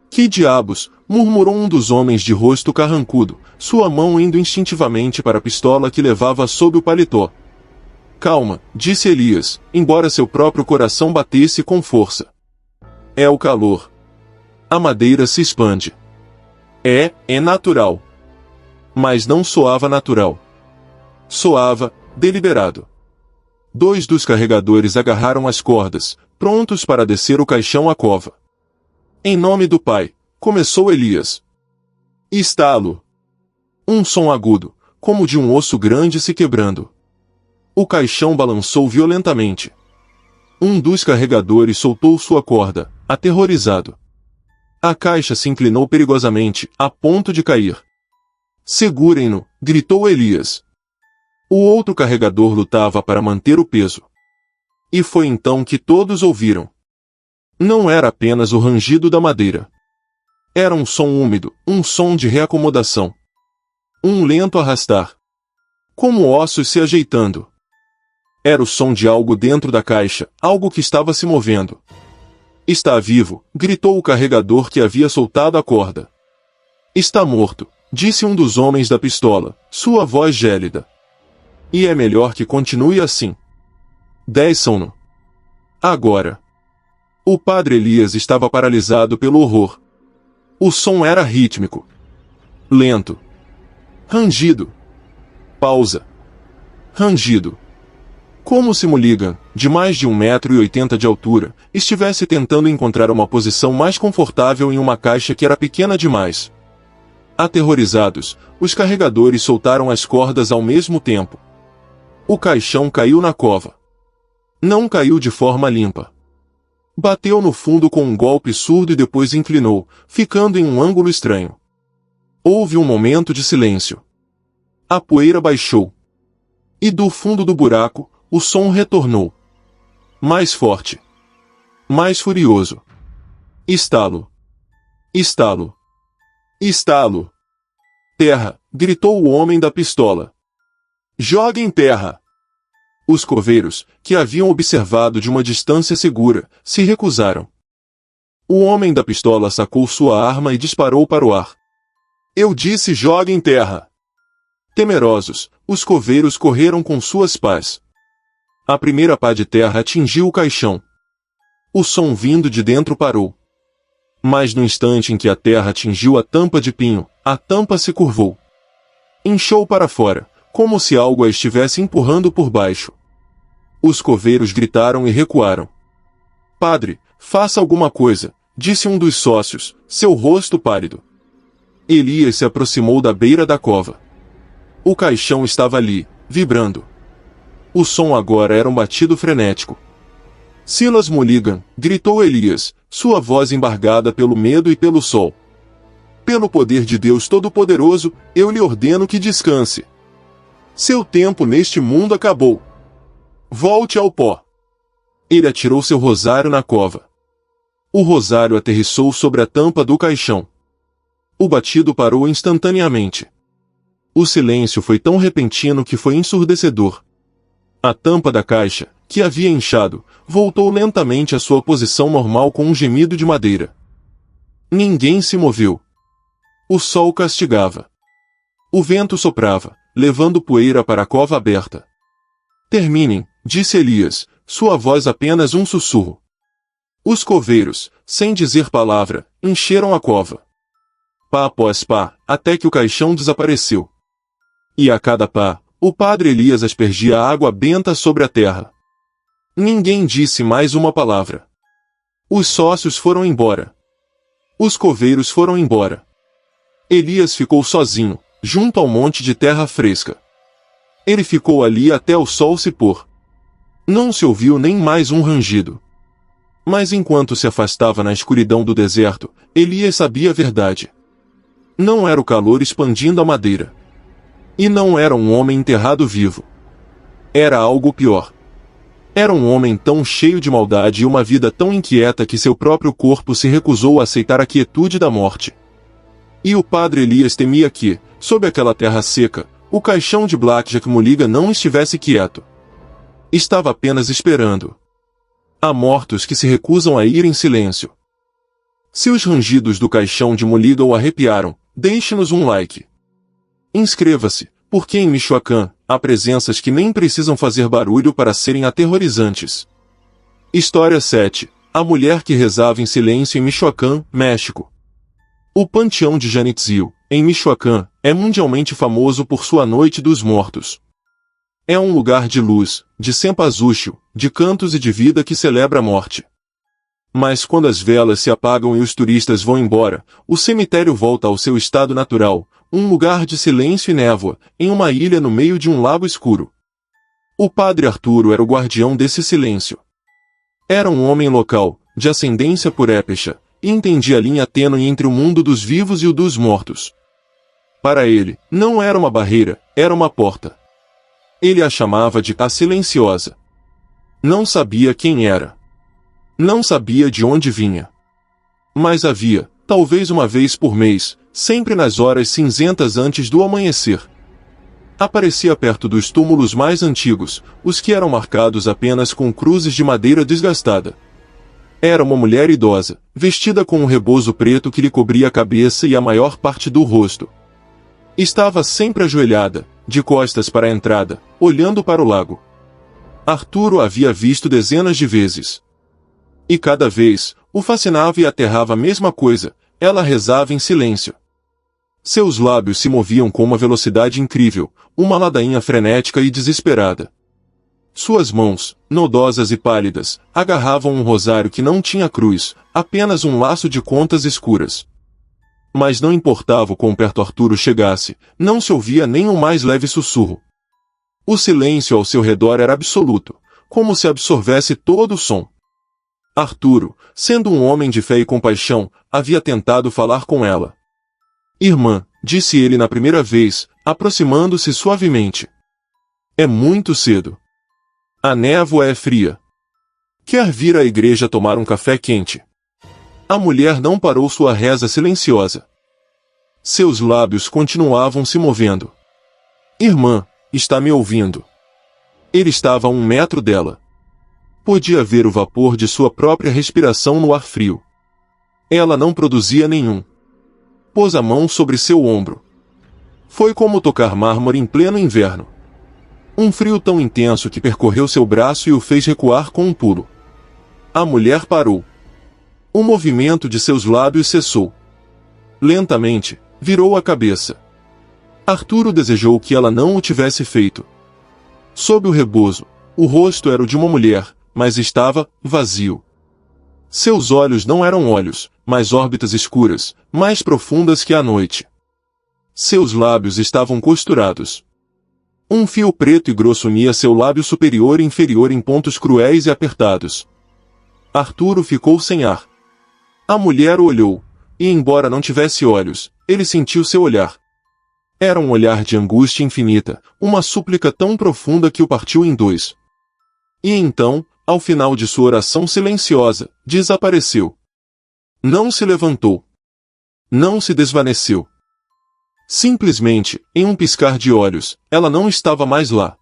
Speaker 1: Que diabos, murmurou um dos homens de rosto carrancudo, sua mão indo instintivamente para a pistola que levava sob o paletó. Calma, disse Elias, embora seu próprio coração batesse com força. É o calor. A madeira se expande. É natural. Mas não soava natural. Soava, deliberado. 2 dos carregadores agarraram as cordas, prontos para descer o caixão à cova. Em nome do Pai, começou Elias. Estalo. Um som agudo, como de um osso grande se quebrando. O caixão balançou violentamente. Um dos carregadores soltou sua corda, aterrorizado. A caixa se inclinou perigosamente, a ponto de cair. Segurem-no, gritou Elias. O outro carregador lutava para manter o peso. E foi então que todos ouviram. Não era apenas o rangido da madeira. Era um som úmido, um som de reacomodação. Um lento arrastar. Como ossos se ajeitando. Era o som de algo dentro da caixa, algo que estava se movendo. Está vivo, gritou o carregador que havia soltado a corda. Está morto, disse um dos homens da pistola, sua voz gélida. E é melhor que continue assim. Desçam-no. Agora. O padre Elias estava paralisado pelo horror. O som era rítmico. Lento. Rangido. Pausa. Rangido. Como se Mulligan, de mais de 1,80 m de altura, estivesse tentando encontrar uma posição mais confortável em uma caixa que era pequena demais. Aterrorizados, os carregadores soltaram as cordas ao mesmo tempo. O caixão caiu na cova. Não caiu de forma limpa. Bateu no fundo com um golpe surdo e depois inclinou, ficando em um ângulo estranho. Houve um momento de silêncio. A poeira baixou. E do fundo do buraco, o som retornou. Mais forte. Mais furioso. Estalo. Estalo. Estalo. Terra, gritou o homem da pistola. Jogue em terra. Os coveiros, que haviam observado de uma distância segura, se recusaram. O homem da pistola sacou sua arma e disparou para o ar. Eu disse jogue em terra. Temerosos, os coveiros correram com suas pás. A primeira pá de terra atingiu o caixão. O som vindo de dentro parou. Mas no instante em que a terra atingiu a tampa de pinho, a tampa se curvou. Inchou para fora, como se algo a estivesse empurrando por baixo. Os coveiros gritaram e recuaram. Padre, faça alguma coisa, disse um dos sócios, seu rosto pálido. Elias se aproximou da beira da cova. O caixão estava ali, vibrando. O som agora era um batido frenético. Silas Mulligan, gritou Elias, sua voz embargada pelo medo e pelo sol. Pelo poder de Deus Todo-Poderoso, eu lhe ordeno que descanse. Seu tempo neste mundo acabou. Volte ao pó. Ele atirou seu rosário na cova. O rosário aterrissou sobre a tampa do caixão. O batido parou instantaneamente. O silêncio foi tão repentino que foi ensurdecedor. A tampa da caixa, que havia inchado, voltou lentamente à sua posição normal com um gemido de madeira. Ninguém se moveu. O sol castigava. O vento soprava, levando poeira para a cova aberta. Terminem, disse Elias, sua voz apenas um sussurro. Os coveiros, sem dizer palavra, encheram a cova. Pá após pá, até que o caixão desapareceu. E a cada pá, o padre Elias aspergia água benta sobre a terra. Ninguém disse mais uma palavra. Os sócios foram embora. Os coveiros foram embora. Elias ficou sozinho, junto ao monte de terra fresca. Ele ficou ali até o sol se pôr. Não se ouviu nem mais um rangido. Mas enquanto se afastava na escuridão do deserto, Elias sabia a verdade. Não era o calor expandindo a madeira. E não era um homem enterrado vivo. Era algo pior. Era um homem tão cheio de maldade e uma vida tão inquieta que seu próprio corpo se recusou a aceitar a quietude da morte. E o padre Elias temia que, sob aquela terra seca, o caixão de Blackjack Mulligan não estivesse quieto. Estava apenas esperando. Há mortos que se recusam a ir em silêncio. Se os rangidos do caixão de Mulligan o arrepiaram, deixe-nos um like. Inscreva-se, porque em Michoacán, há presenças que nem precisam fazer barulho para serem aterrorizantes. História 7. A mulher que rezava em silêncio em Michoacán, México. O Panteão de Janitzio, em Michoacán, é mundialmente famoso por sua Noite dos Mortos. É um lugar de luz, de cempasúchio, de cantos e de vida que celebra a morte. Mas quando as velas se apagam e os turistas vão embora, o cemitério volta ao seu estado natural, um lugar de silêncio e névoa, em uma ilha no meio de um lago escuro. O padre Arturo era o guardião desse silêncio. Era um homem local, de ascendência purépecha, e entendia a linha tênue entre o mundo dos vivos e o dos mortos. Para ele, não era uma barreira, era uma porta. Ele a chamava de a silenciosa. Não sabia quem era. Não sabia de onde vinha. Mas havia, talvez uma vez por mês, sempre nas horas cinzentas antes do amanhecer. Aparecia perto dos túmulos mais antigos, os que eram marcados apenas com cruzes de madeira desgastada. Era uma mulher idosa, vestida com um rebozo preto que lhe cobria a cabeça e a maior parte do rosto. Estava sempre ajoelhada, de costas para a entrada, olhando para o lago. Arturo a havia visto dezenas de vezes. E cada vez, o fascinava e aterrava a mesma coisa, ela rezava em silêncio. Seus lábios se moviam com uma velocidade incrível, uma ladainha frenética e desesperada. Suas mãos, nodosas e pálidas, agarravam um rosário que não tinha cruz, apenas um laço de contas escuras. Mas não importava o quão perto Arturo chegasse, não se ouvia nem o mais leve sussurro. O silêncio ao seu redor era absoluto, como se absorvesse todo o som. Arturo, sendo um homem de fé e compaixão, havia tentado falar com ela. Irmã, disse ele na primeira vez, aproximando-se suavemente. É muito cedo. A névoa é fria. Quer vir à igreja tomar um café quente? A mulher não parou sua reza silenciosa. Seus lábios continuavam se movendo. Irmã, está me ouvindo? Ele estava a 1 metro dela. Podia ver o vapor de sua própria respiração no ar frio. Ela não produzia nenhum. Pôs a mão sobre seu ombro. Foi como tocar mármore em pleno inverno. Um frio tão intenso que percorreu seu braço e o fez recuar com um pulo. A mulher parou. O movimento de seus lábios cessou. Lentamente, virou a cabeça. Arturo desejou que ela não o tivesse feito. Sob o rebozo, o rosto era o de uma mulher, mas estava vazio. Seus olhos não eram olhos, mas órbitas escuras, mais profundas que a noite. Seus lábios estavam costurados. Um fio preto e grosso unia seu lábio superior e inferior em pontos cruéis e apertados. Arturo ficou sem ar. A mulher o olhou, e embora não tivesse olhos, ele sentiu seu olhar. Era um olhar de angústia infinita, uma súplica tão profunda que o partiu em dois. E então, ao final de sua oração silenciosa, desapareceu. Não se levantou. Não se desvaneceu. Simplesmente, em um piscar de olhos, ela não estava mais lá.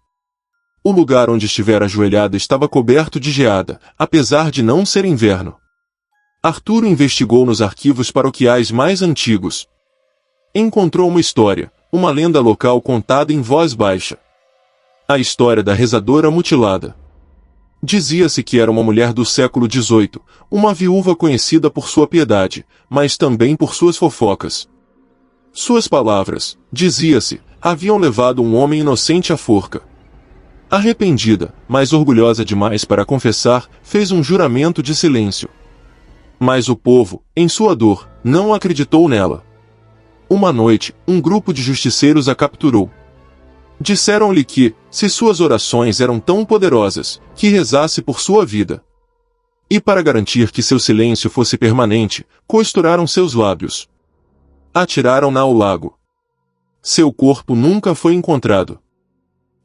Speaker 1: O lugar onde estivera ajoelhada estava coberto de geada, apesar de não ser inverno. Arturo investigou nos arquivos paroquiais mais antigos. Encontrou uma história, uma lenda local contada em voz baixa. A história da rezadora mutilada. Dizia-se que era uma mulher do século XVIII, uma viúva conhecida por sua piedade, mas também por suas fofocas. Suas palavras, dizia-se, haviam levado um homem inocente à forca. Arrependida, mas orgulhosa demais para confessar, fez um juramento de silêncio. Mas o povo, em sua dor, não acreditou nela. Uma noite, um grupo de justiceiros a capturou. Disseram-lhe que, se suas orações eram tão poderosas, que rezasse por sua vida. E para garantir que seu silêncio fosse permanente, costuraram seus lábios. Atiraram-na ao lago. Seu corpo nunca foi encontrado.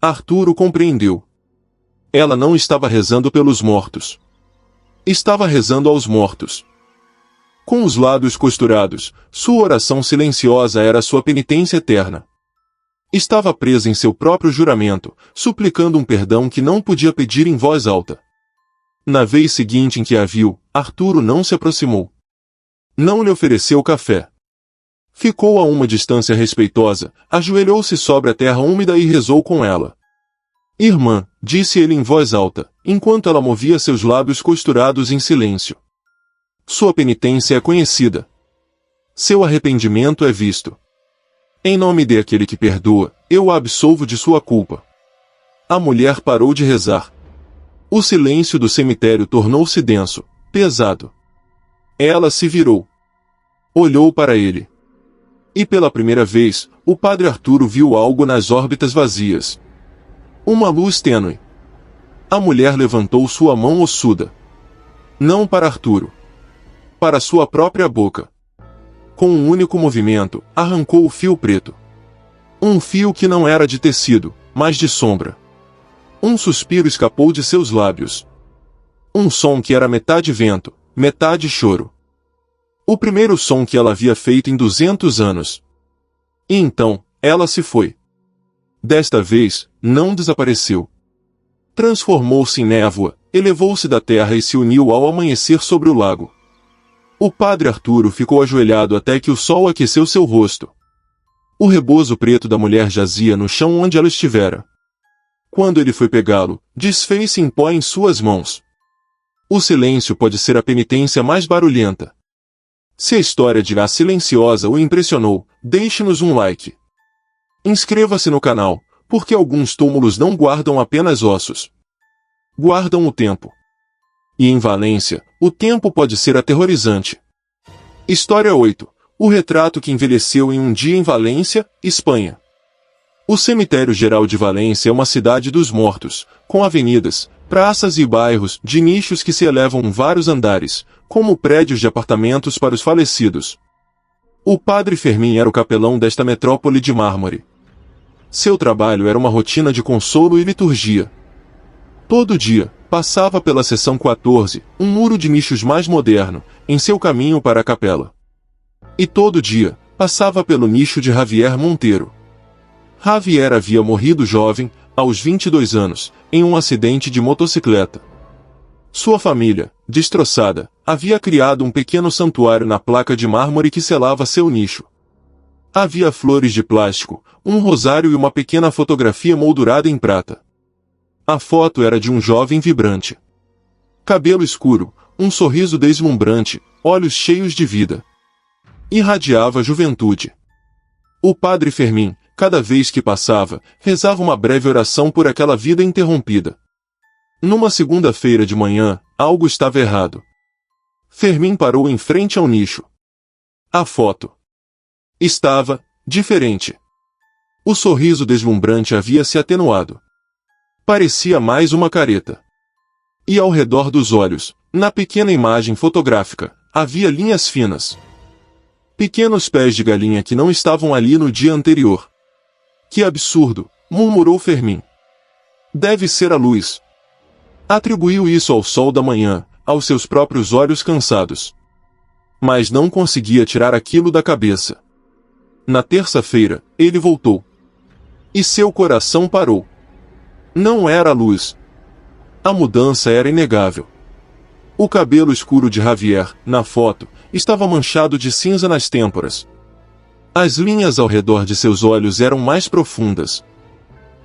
Speaker 1: Arturo compreendeu. Ela não estava rezando pelos mortos. Estava rezando aos mortos. Com os lábios costurados, sua oração silenciosa era sua penitência eterna. Estava presa em seu próprio juramento, suplicando um perdão que não podia pedir em voz alta. Na vez seguinte em que a viu, Arturo não se aproximou. Não lhe ofereceu café. Ficou a uma distância respeitosa, ajoelhou-se sobre a terra úmida e rezou com ela. Irmã, disse ele em voz alta, enquanto ela movia seus lábios costurados em silêncio. Sua penitência é conhecida. Seu arrependimento é visto. Em nome daquele que perdoa, eu o absolvo de sua culpa. A mulher parou de rezar. O silêncio do cemitério tornou-se denso, pesado. Ela se virou. Olhou para ele. E pela primeira vez, o padre Arturo viu algo nas órbitas vazias. Uma luz tênue. A mulher levantou sua mão ossuda. Não para Arturo. Para sua própria boca. Com um único movimento, arrancou o fio preto. Um fio que não era de tecido, mas de sombra. Um suspiro escapou de seus lábios. Um som que era metade vento, metade choro. O primeiro som que ela havia feito em 200 anos. E então, ela se foi. Desta vez, não desapareceu. Transformou-se em névoa, elevou-se da terra e se uniu ao amanhecer sobre o lago. O padre Arturo ficou ajoelhado até que o sol aqueceu seu rosto. O rebozo preto da mulher jazia no chão onde ela estivera. Quando ele foi pegá-lo, desfez-se em pó em suas mãos. O silêncio pode ser a penitência mais barulhenta. Se a história de A Silenciosa o impressionou, deixe-nos um like. Inscreva-se no canal, porque alguns túmulos não guardam apenas ossos. Guardam o tempo. E em Valência, o tempo pode ser aterrorizante. História 8. O retrato que envelheceu em um dia em Valência, Espanha. O Cemitério Geral de Valência é uma cidade dos mortos, com avenidas, praças e bairros de nichos que se elevam vários andares, como prédios de apartamentos para os falecidos. O padre Fermín era o capelão desta metrópole de mármore. Seu trabalho era uma rotina de consolo e liturgia. Todo dia, passava pela seção 14, um muro de nichos mais moderno, em seu caminho para a capela. E todo dia, passava pelo nicho de Javier Monteiro. Javier havia morrido jovem, aos 22 anos, em um acidente de motocicleta. Sua família, destroçada, havia criado um pequeno santuário na placa de mármore que selava seu nicho. Havia flores de plástico, um rosário e uma pequena fotografia moldurada em prata. A foto era de um jovem vibrante. Cabelo escuro, um sorriso deslumbrante, olhos cheios de vida. Irradiava juventude. O padre Fermín, cada vez que passava, rezava uma breve oração por aquela vida interrompida. Numa segunda-feira de manhã, algo estava errado. Fermín parou em frente ao nicho. A foto estava diferente. O sorriso deslumbrante havia se atenuado. Parecia mais uma careta. E ao redor dos olhos, na pequena imagem fotográfica, havia linhas finas. Pequenos pés de galinha que não estavam ali no dia anterior. Que absurdo, murmurou Fermín. Deve ser a luz. Atribuiu isso ao sol da manhã, aos seus próprios olhos cansados. Mas não conseguia tirar aquilo da cabeça. Na terça-feira, ele voltou. E seu coração parou. Não era a luz. A mudança era inegável. O cabelo escuro de Javier, na foto, estava manchado de cinza nas têmporas. As linhas ao redor de seus olhos eram mais profundas.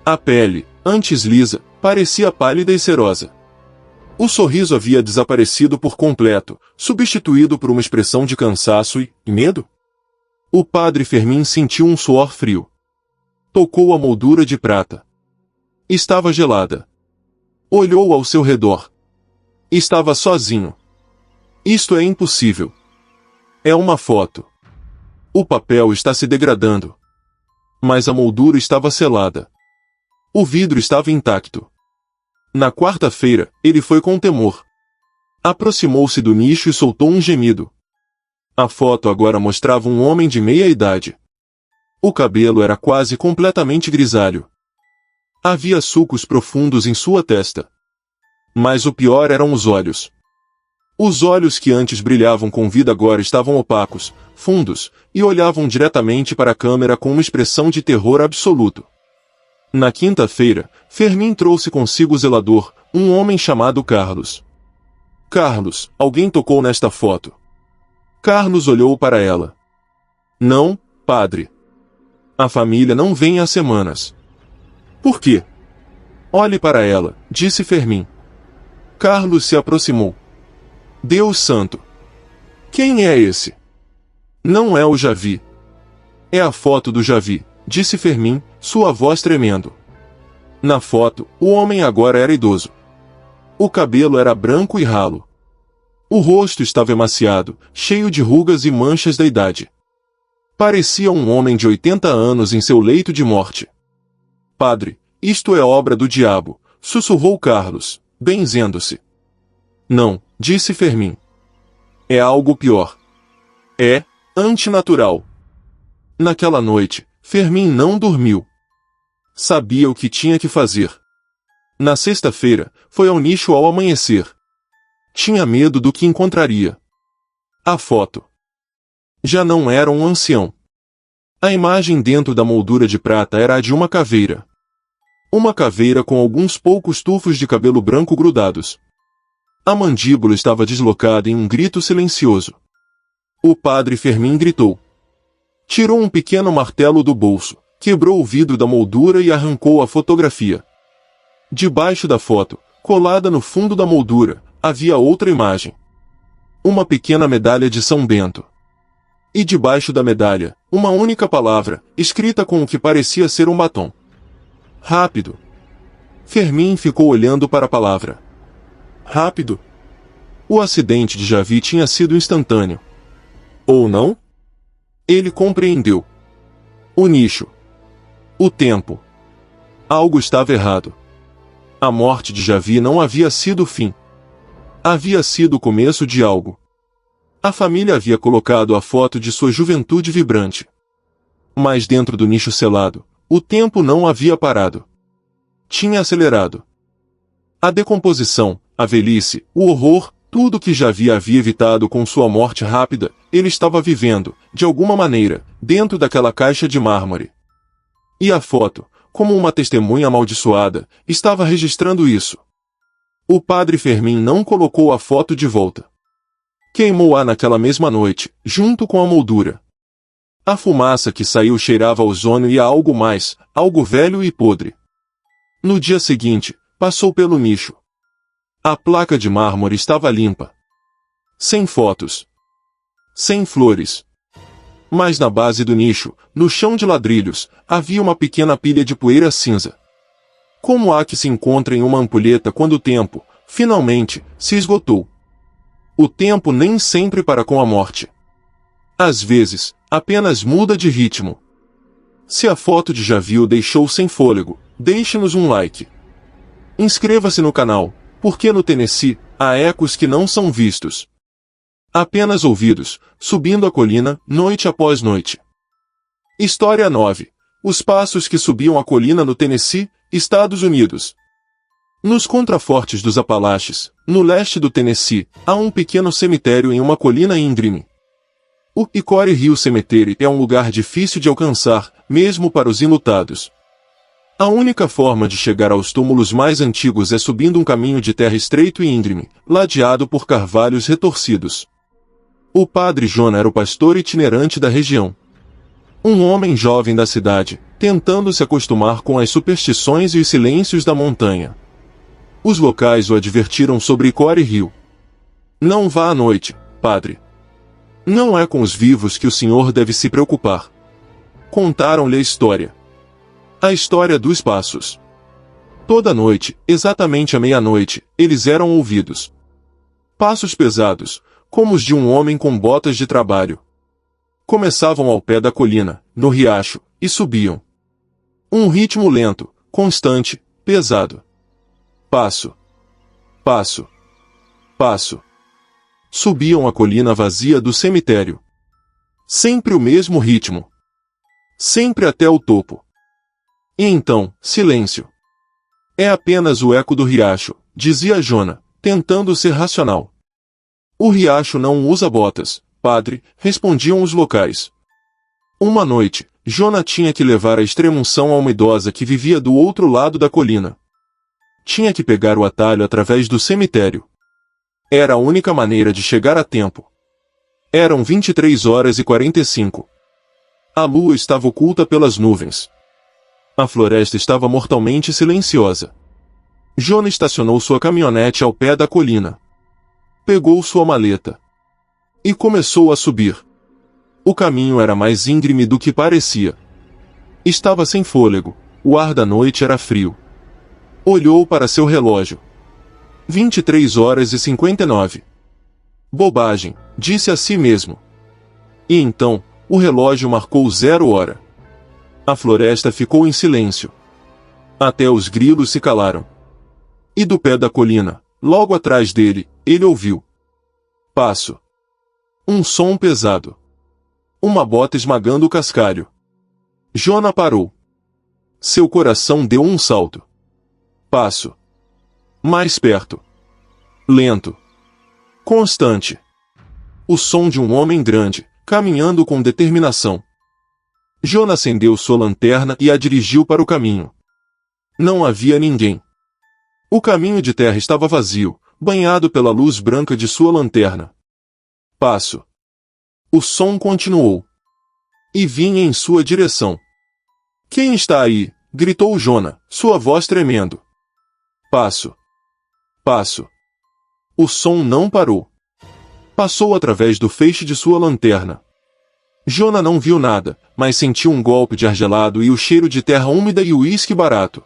Speaker 1: A pele, antes lisa, parecia pálida e cerosa. O sorriso havia desaparecido por completo, substituído por uma expressão de cansaço e medo. O padre Fermín sentiu um suor frio. Tocou a moldura de prata. Estava gelada. Olhou ao seu redor. Estava sozinho. Isto é impossível. É uma foto. O papel está se degradando. Mas a moldura estava selada. O vidro estava intacto. Na quarta-feira, ele foi com temor. Aproximou-se do nicho e soltou um gemido. A foto agora mostrava um homem de meia idade. O cabelo era quase completamente grisalho. Havia sulcos profundos em sua testa. Mas o pior eram os olhos. Os olhos que antes brilhavam com vida agora estavam opacos, fundos, e olhavam diretamente para a câmera com uma expressão de terror absoluto. Na quinta-feira, Fermim trouxe consigo o zelador, um homem chamado Carlos. Carlos, alguém tocou nesta foto. Carlos olhou para ela. Não, padre. A família não vem há semanas. Por quê? Olhe para ela, disse Fermim. Carlos se aproximou. Deus santo! Quem é esse? Não é o Javi. É a foto do Javi, disse Fermim, sua voz tremendo. Na foto, o homem agora era idoso. O cabelo era branco e ralo. O rosto estava emaciado, cheio de rugas e manchas da idade. Parecia um homem de 80 anos em seu leito de morte. Padre, isto é obra do diabo, sussurrou Carlos, benzendo-se. Não, disse Fermim. É algo pior. É antinatural. Naquela noite, Fermim não dormiu. Sabia o que tinha que fazer. Na sexta-feira, foi ao nicho ao amanhecer. Tinha medo do que encontraria. A foto. Já não era um ancião. A imagem dentro da moldura de prata era a de uma caveira. Uma caveira com alguns poucos tufos de cabelo branco grudados. A mandíbula estava deslocada em um grito silencioso. O padre Fermim gritou. Tirou um pequeno martelo do bolso, quebrou o vidro da moldura e arrancou a fotografia. Debaixo da foto, colada no fundo da moldura, havia outra imagem. Uma pequena medalha de São Bento. E debaixo da medalha, uma única palavra, escrita com o que parecia ser um batom. Rápido. Fermim ficou olhando para a palavra. Rápido. O acidente de Javi tinha sido instantâneo. Ou não? Ele compreendeu. O nicho. O tempo. Algo estava errado. A morte de Javi não havia sido o fim. Havia sido o começo de algo. A família havia colocado a foto de sua juventude vibrante. Mas dentro do nicho selado, o tempo não havia parado. Tinha acelerado. A decomposição, a velhice, o horror, tudo que Javi havia evitado com sua morte rápida, ele estava vivendo, de alguma maneira, dentro daquela caixa de mármore. E a foto, como uma testemunha amaldiçoada, estava registrando isso. O padre Fermim não colocou a foto de volta. Queimou-a naquela mesma noite, junto com a moldura. A fumaça que saiu cheirava a ozônio e a algo mais, algo velho e podre. No dia seguinte, passou pelo nicho. A placa de mármore estava limpa. Sem fotos. Sem flores. Mas na base do nicho, no chão de ladrilhos, havia uma pequena pilha de poeira cinza. Como há que se encontra em uma ampulheta quando o tempo, finalmente, se esgotou. O tempo nem sempre para com a morte. Às vezes, apenas muda de ritmo. Se a foto de Javi o deixou sem fôlego, deixe-nos um like. Inscreva-se no canal, porque no Tennessee, há ecos que não são vistos. Apenas ouvidos, subindo a colina, noite após noite. História 9. Os passos que subiam a colina no Tennessee, Estados Unidos. Nos contrafortes dos Apalaches, no leste do Tennessee, há um pequeno cemitério em uma colina íngreme. O Hickory Hill Cemetery é um lugar difícil de alcançar, mesmo para os enlutados. A única forma de chegar aos túmulos mais antigos é subindo um caminho de terra estreito e íngreme, ladeado por carvalhos retorcidos. O padre Jonah era o pastor itinerante da região. Um homem jovem da cidade, tentando se acostumar com as superstições e os silêncios da montanha. Os locais o advertiram sobre Hickory Hill. Não vá à noite, padre. Não é com os vivos que o senhor deve se preocupar. Contaram-lhe a história. A história dos passos. Toda noite, exatamente à meia-noite, eles eram ouvidos. Passos pesados, como os de um homem com botas de trabalho. Começavam ao pé da colina, no riacho, e subiam. Um ritmo lento, constante, pesado. Passo. Passo. Passo. Subiam a colina vazia do cemitério. Sempre o mesmo ritmo. Sempre até o topo. E então, silêncio. É apenas o eco do riacho, dizia Jonah, tentando ser racional. O riacho não usa botas, padre, respondiam os locais. Uma noite, Jona tinha que levar a extrema-unção a uma idosa que vivia do outro lado da colina. Tinha que pegar o atalho através do cemitério. Era a única maneira de chegar a tempo. Eram 23h45. A lua estava oculta pelas nuvens. A floresta estava mortalmente silenciosa. Jona estacionou sua caminhonete ao pé da colina. Pegou sua maleta. E começou a subir. O caminho era mais íngreme do que parecia. Estava sem fôlego, o ar da noite era frio. Olhou para seu relógio. 23h59. Bobagem, disse a si mesmo. E então, o relógio marcou 0h. A floresta ficou em silêncio. Até os grilos se calaram. E do pé da colina, logo atrás dele, ele ouviu. Passo. Um som pesado. Uma bota esmagando o cascalho. Jona parou. Seu coração deu um salto. Passo. Mais perto. Lento. Constante. O som de um homem grande, caminhando com determinação. Jona acendeu sua lanterna e a dirigiu para o caminho. Não havia ninguém. O caminho de terra estava vazio, banhado pela luz branca de sua lanterna. Passo. O som continuou. E vinha em sua direção. Quem está aí? Gritou Jona, sua voz tremendo. Passo. Passo. O som não parou. Passou através do feixe de sua lanterna. Jona não viu nada, mas sentiu um golpe de ar gelado e o cheiro de terra úmida e uísque barato.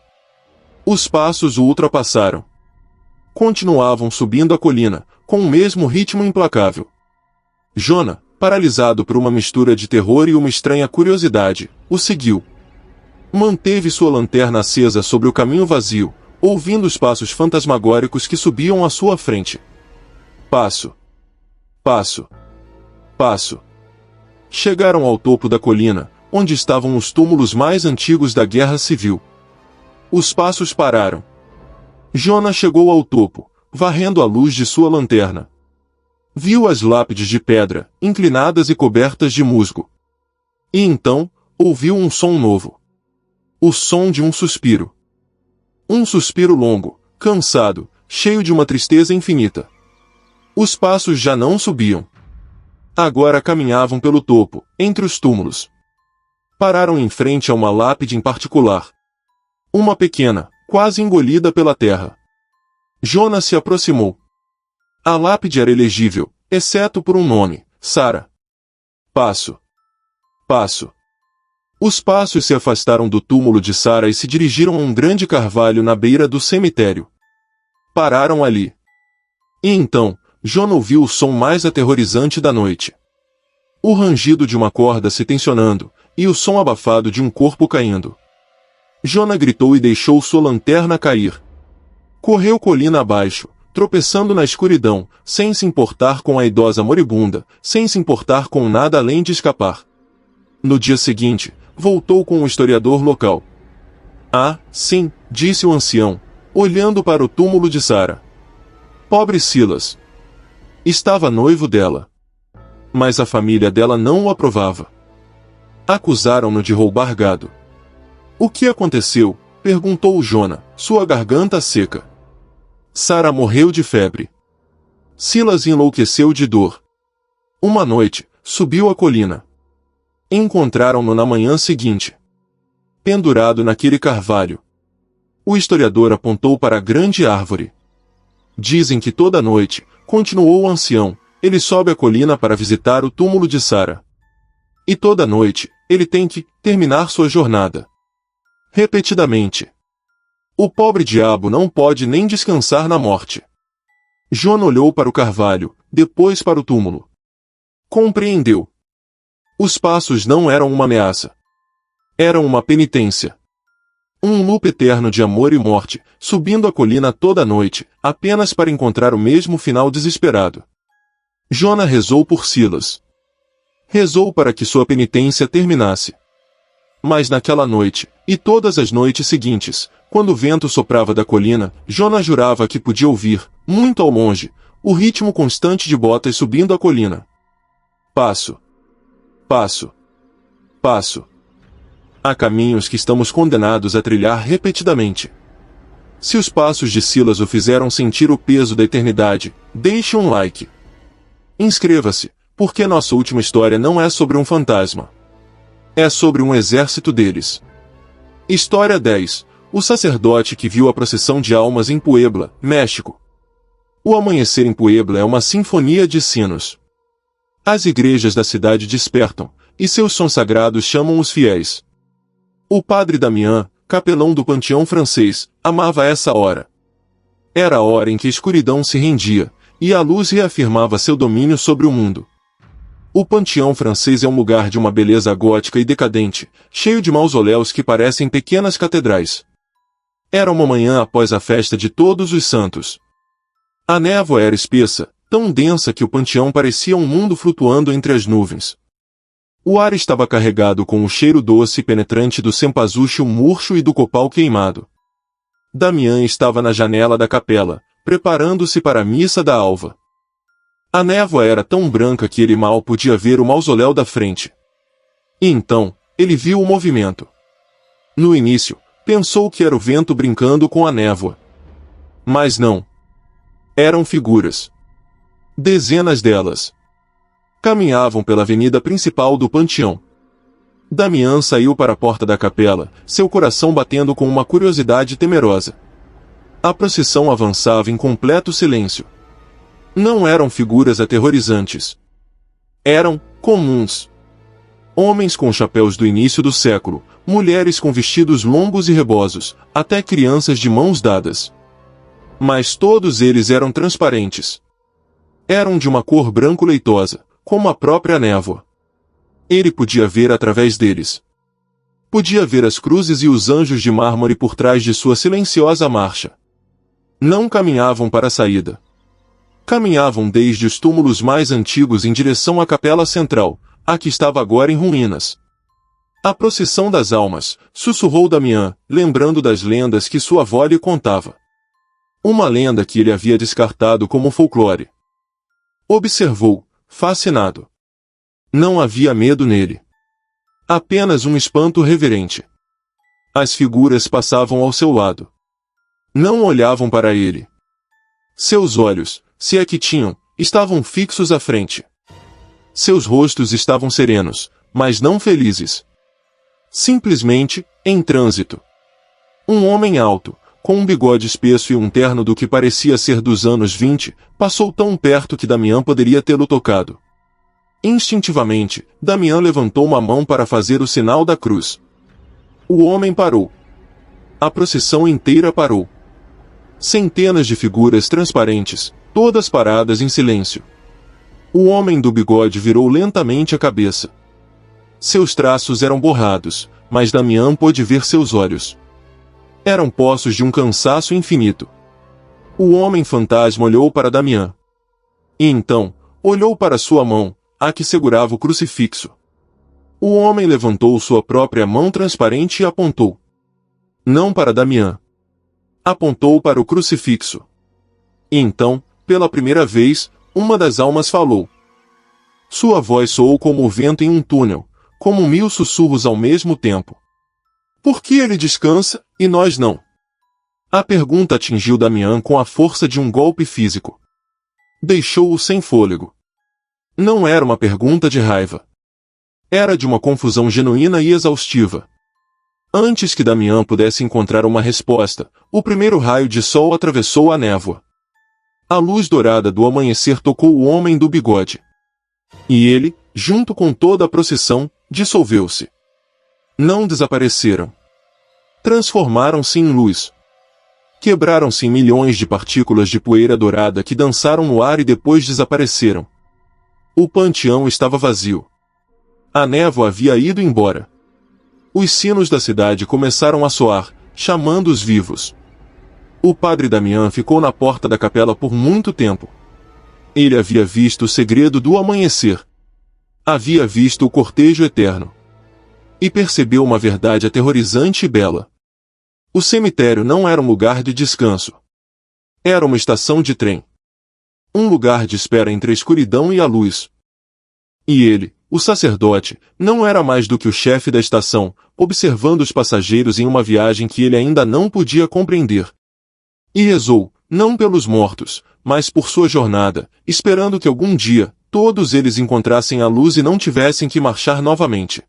Speaker 1: Os passos o ultrapassaram. Continuavam subindo a colina, com o mesmo ritmo implacável. Jona, paralisado por uma mistura de terror e uma estranha curiosidade, o seguiu. Manteve sua lanterna acesa sobre o caminho vazio, ouvindo os passos fantasmagóricos que subiam à sua frente. Passo. Passo. Passo. Chegaram ao topo da colina, onde estavam os túmulos mais antigos da Guerra Civil. Os passos pararam. Jona chegou ao topo, varrendo a luz de sua lanterna. Viu as lápides de pedra, inclinadas e cobertas de musgo. E então, ouviu um som novo. O som de um suspiro. Um suspiro longo, cansado, cheio de uma tristeza infinita. Os passos já não subiam. Agora caminhavam pelo topo, entre os túmulos. Pararam em frente a uma lápide em particular. Uma pequena, quase engolida pela terra. Jona se aproximou. A lápide era elegível, exceto por um nome, Sara. Passo. Passo. Os passos se afastaram do túmulo de Sara e se dirigiram a um grande carvalho na beira do cemitério. Pararam ali. E então, Jona ouviu o som mais aterrorizante da noite. O rangido de uma corda se tensionando, e o som abafado de um corpo caindo. Jona gritou e deixou sua lanterna cair. Correu colina abaixo, tropeçando na escuridão, sem se importar com a idosa moribunda, sem se importar com nada além de escapar. No dia seguinte, voltou com o historiador local. Ah, sim, disse o ancião, olhando para o túmulo de Sara. Pobre Silas. Estava noivo dela. Mas a família dela não o aprovava. Acusaram-no de roubar gado. O que aconteceu? Perguntou Jona, sua garganta seca. Sara morreu de febre. Silas enlouqueceu de dor. Uma noite, subiu a colina. Encontraram-no na manhã seguinte. Pendurado naquele carvalho. O historiador apontou para a grande árvore. Dizem que toda noite, continuou o ancião, ele sobe a colina para visitar o túmulo de Sara. E toda noite, ele tem que terminar sua jornada. Repetidamente. O pobre diabo não pode nem descansar na morte. Jona olhou para o carvalho, depois para o túmulo. Compreendeu. Os passos não eram uma ameaça. Eram uma penitência. Um loop eterno de amor e morte, subindo a colina toda noite, apenas para encontrar o mesmo final desesperado. Jona rezou por Silas. Rezou para que sua penitência terminasse. Mas naquela noite, e todas as noites seguintes, quando o vento soprava da colina, Jona jurava que podia ouvir, muito ao longe, o ritmo constante de botas subindo a colina. Passo. Passo. Passo. Há caminhos que estamos condenados a trilhar repetidamente. Se os passos de Silas o fizeram sentir o peso da eternidade, deixe um like. Inscreva-se, porque nossa última história não é sobre um fantasma. É sobre um exército deles. História 10. O sacerdote que viu a procissão de almas em Puebla, México. O amanhecer em Puebla é uma sinfonia de sinos. As igrejas da cidade despertam, e seus sons sagrados chamam os fiéis. O padre Damián, capelão do panteão francês, amava essa hora. Era a hora em que a escuridão se rendia, e a luz reafirmava seu domínio sobre o mundo. O panteão francês é um lugar de uma beleza gótica e decadente, cheio de mausoléus que parecem pequenas catedrais. Era uma manhã após a festa de Todos os Santos. A névoa era espessa, tão densa que o panteão parecia um mundo flutuando entre as nuvens. O ar estava carregado com o cheiro doce e penetrante do cempasúchil murcho e do copal queimado. Damián estava na janela da capela, preparando-se para a missa da alva. A névoa era tão branca que ele mal podia ver o mausoléu da frente. E então, ele viu o movimento. No início, pensou que era o vento brincando com a névoa. Mas não. Eram figuras. Dezenas delas. Caminhavam pela avenida principal do panteão. Damián saiu para a porta da capela, seu coração batendo com uma curiosidade temerosa. A procissão avançava em completo silêncio. Não eram figuras aterrorizantes. Eram comuns. Homens com chapéus do início do século, mulheres com vestidos longos e rebosos, até crianças de mãos dadas. Mas todos eles eram transparentes. Eram de uma cor branco leitosa, como a própria névoa. Ele podia ver através deles. Podia ver as cruzes e os anjos de mármore por trás de sua silenciosa marcha. Não caminhavam para a saída. Caminhavam desde os túmulos mais antigos em direção à capela central, a que estava agora em ruínas. A procissão das almas, sussurrou Damián, lembrando das lendas que sua avó lhe contava. Uma lenda que ele havia descartado como folclore. Observou, fascinado. Não havia medo nele. Apenas um espanto reverente. As figuras passavam ao seu lado. Não olhavam para ele. Seus olhos, se é que tinham, estavam fixos à frente. Seus rostos estavam serenos, mas não felizes. Simplesmente, em trânsito. Um homem alto, com um bigode espesso e um terno do que parecia ser dos anos 20, passou tão perto que Damián poderia tê-lo tocado. Instintivamente, Damián levantou uma mão para fazer o sinal da cruz. O homem parou. A procissão inteira parou. Centenas de figuras transparentes, todas paradas em silêncio. O homem do bigode virou lentamente a cabeça. Seus traços eram borrados, mas Damián pôde ver seus olhos. Eram poços de um cansaço infinito. O homem fantasma olhou para Damián. E então, olhou para sua mão, a que segurava o crucifixo. O homem levantou sua própria mão transparente e apontou. Não para Damián. Apontou para o crucifixo. E então, pela primeira vez, uma das almas falou. Sua voz soou como o vento em um túnel, como 1000 sussurros ao mesmo tempo. Por que ele descansa, e nós não? A pergunta atingiu Damián com a força de um golpe físico. Deixou-o sem fôlego. Não era uma pergunta de raiva. Era de uma confusão genuína e exaustiva. Antes que Damián pudesse encontrar uma resposta, o primeiro raio de sol atravessou a névoa. A luz dourada do amanhecer tocou o homem do bigode. E ele, junto com toda a procissão, dissolveu-se. Não desapareceram. Transformaram-se em luz. Quebraram-se em milhões de partículas de poeira dourada que dançaram no ar e depois desapareceram. O panteão estava vazio. A névoa havia ido embora. Os sinos da cidade começaram a soar, chamando os vivos. O padre Damián ficou na porta da capela por muito tempo. Ele havia visto o segredo do amanhecer. Havia visto o cortejo eterno. E percebeu uma verdade aterrorizante e bela. O cemitério não era um lugar de descanso. Era uma estação de trem. Um lugar de espera entre a escuridão e a luz. E ele, o sacerdote, não era mais do que o chefe da estação, observando os passageiros em uma viagem que ele ainda não podia compreender. E rezou, não pelos mortos, mas por sua jornada, esperando que algum dia, todos eles encontrassem a luz e não tivessem que marchar novamente.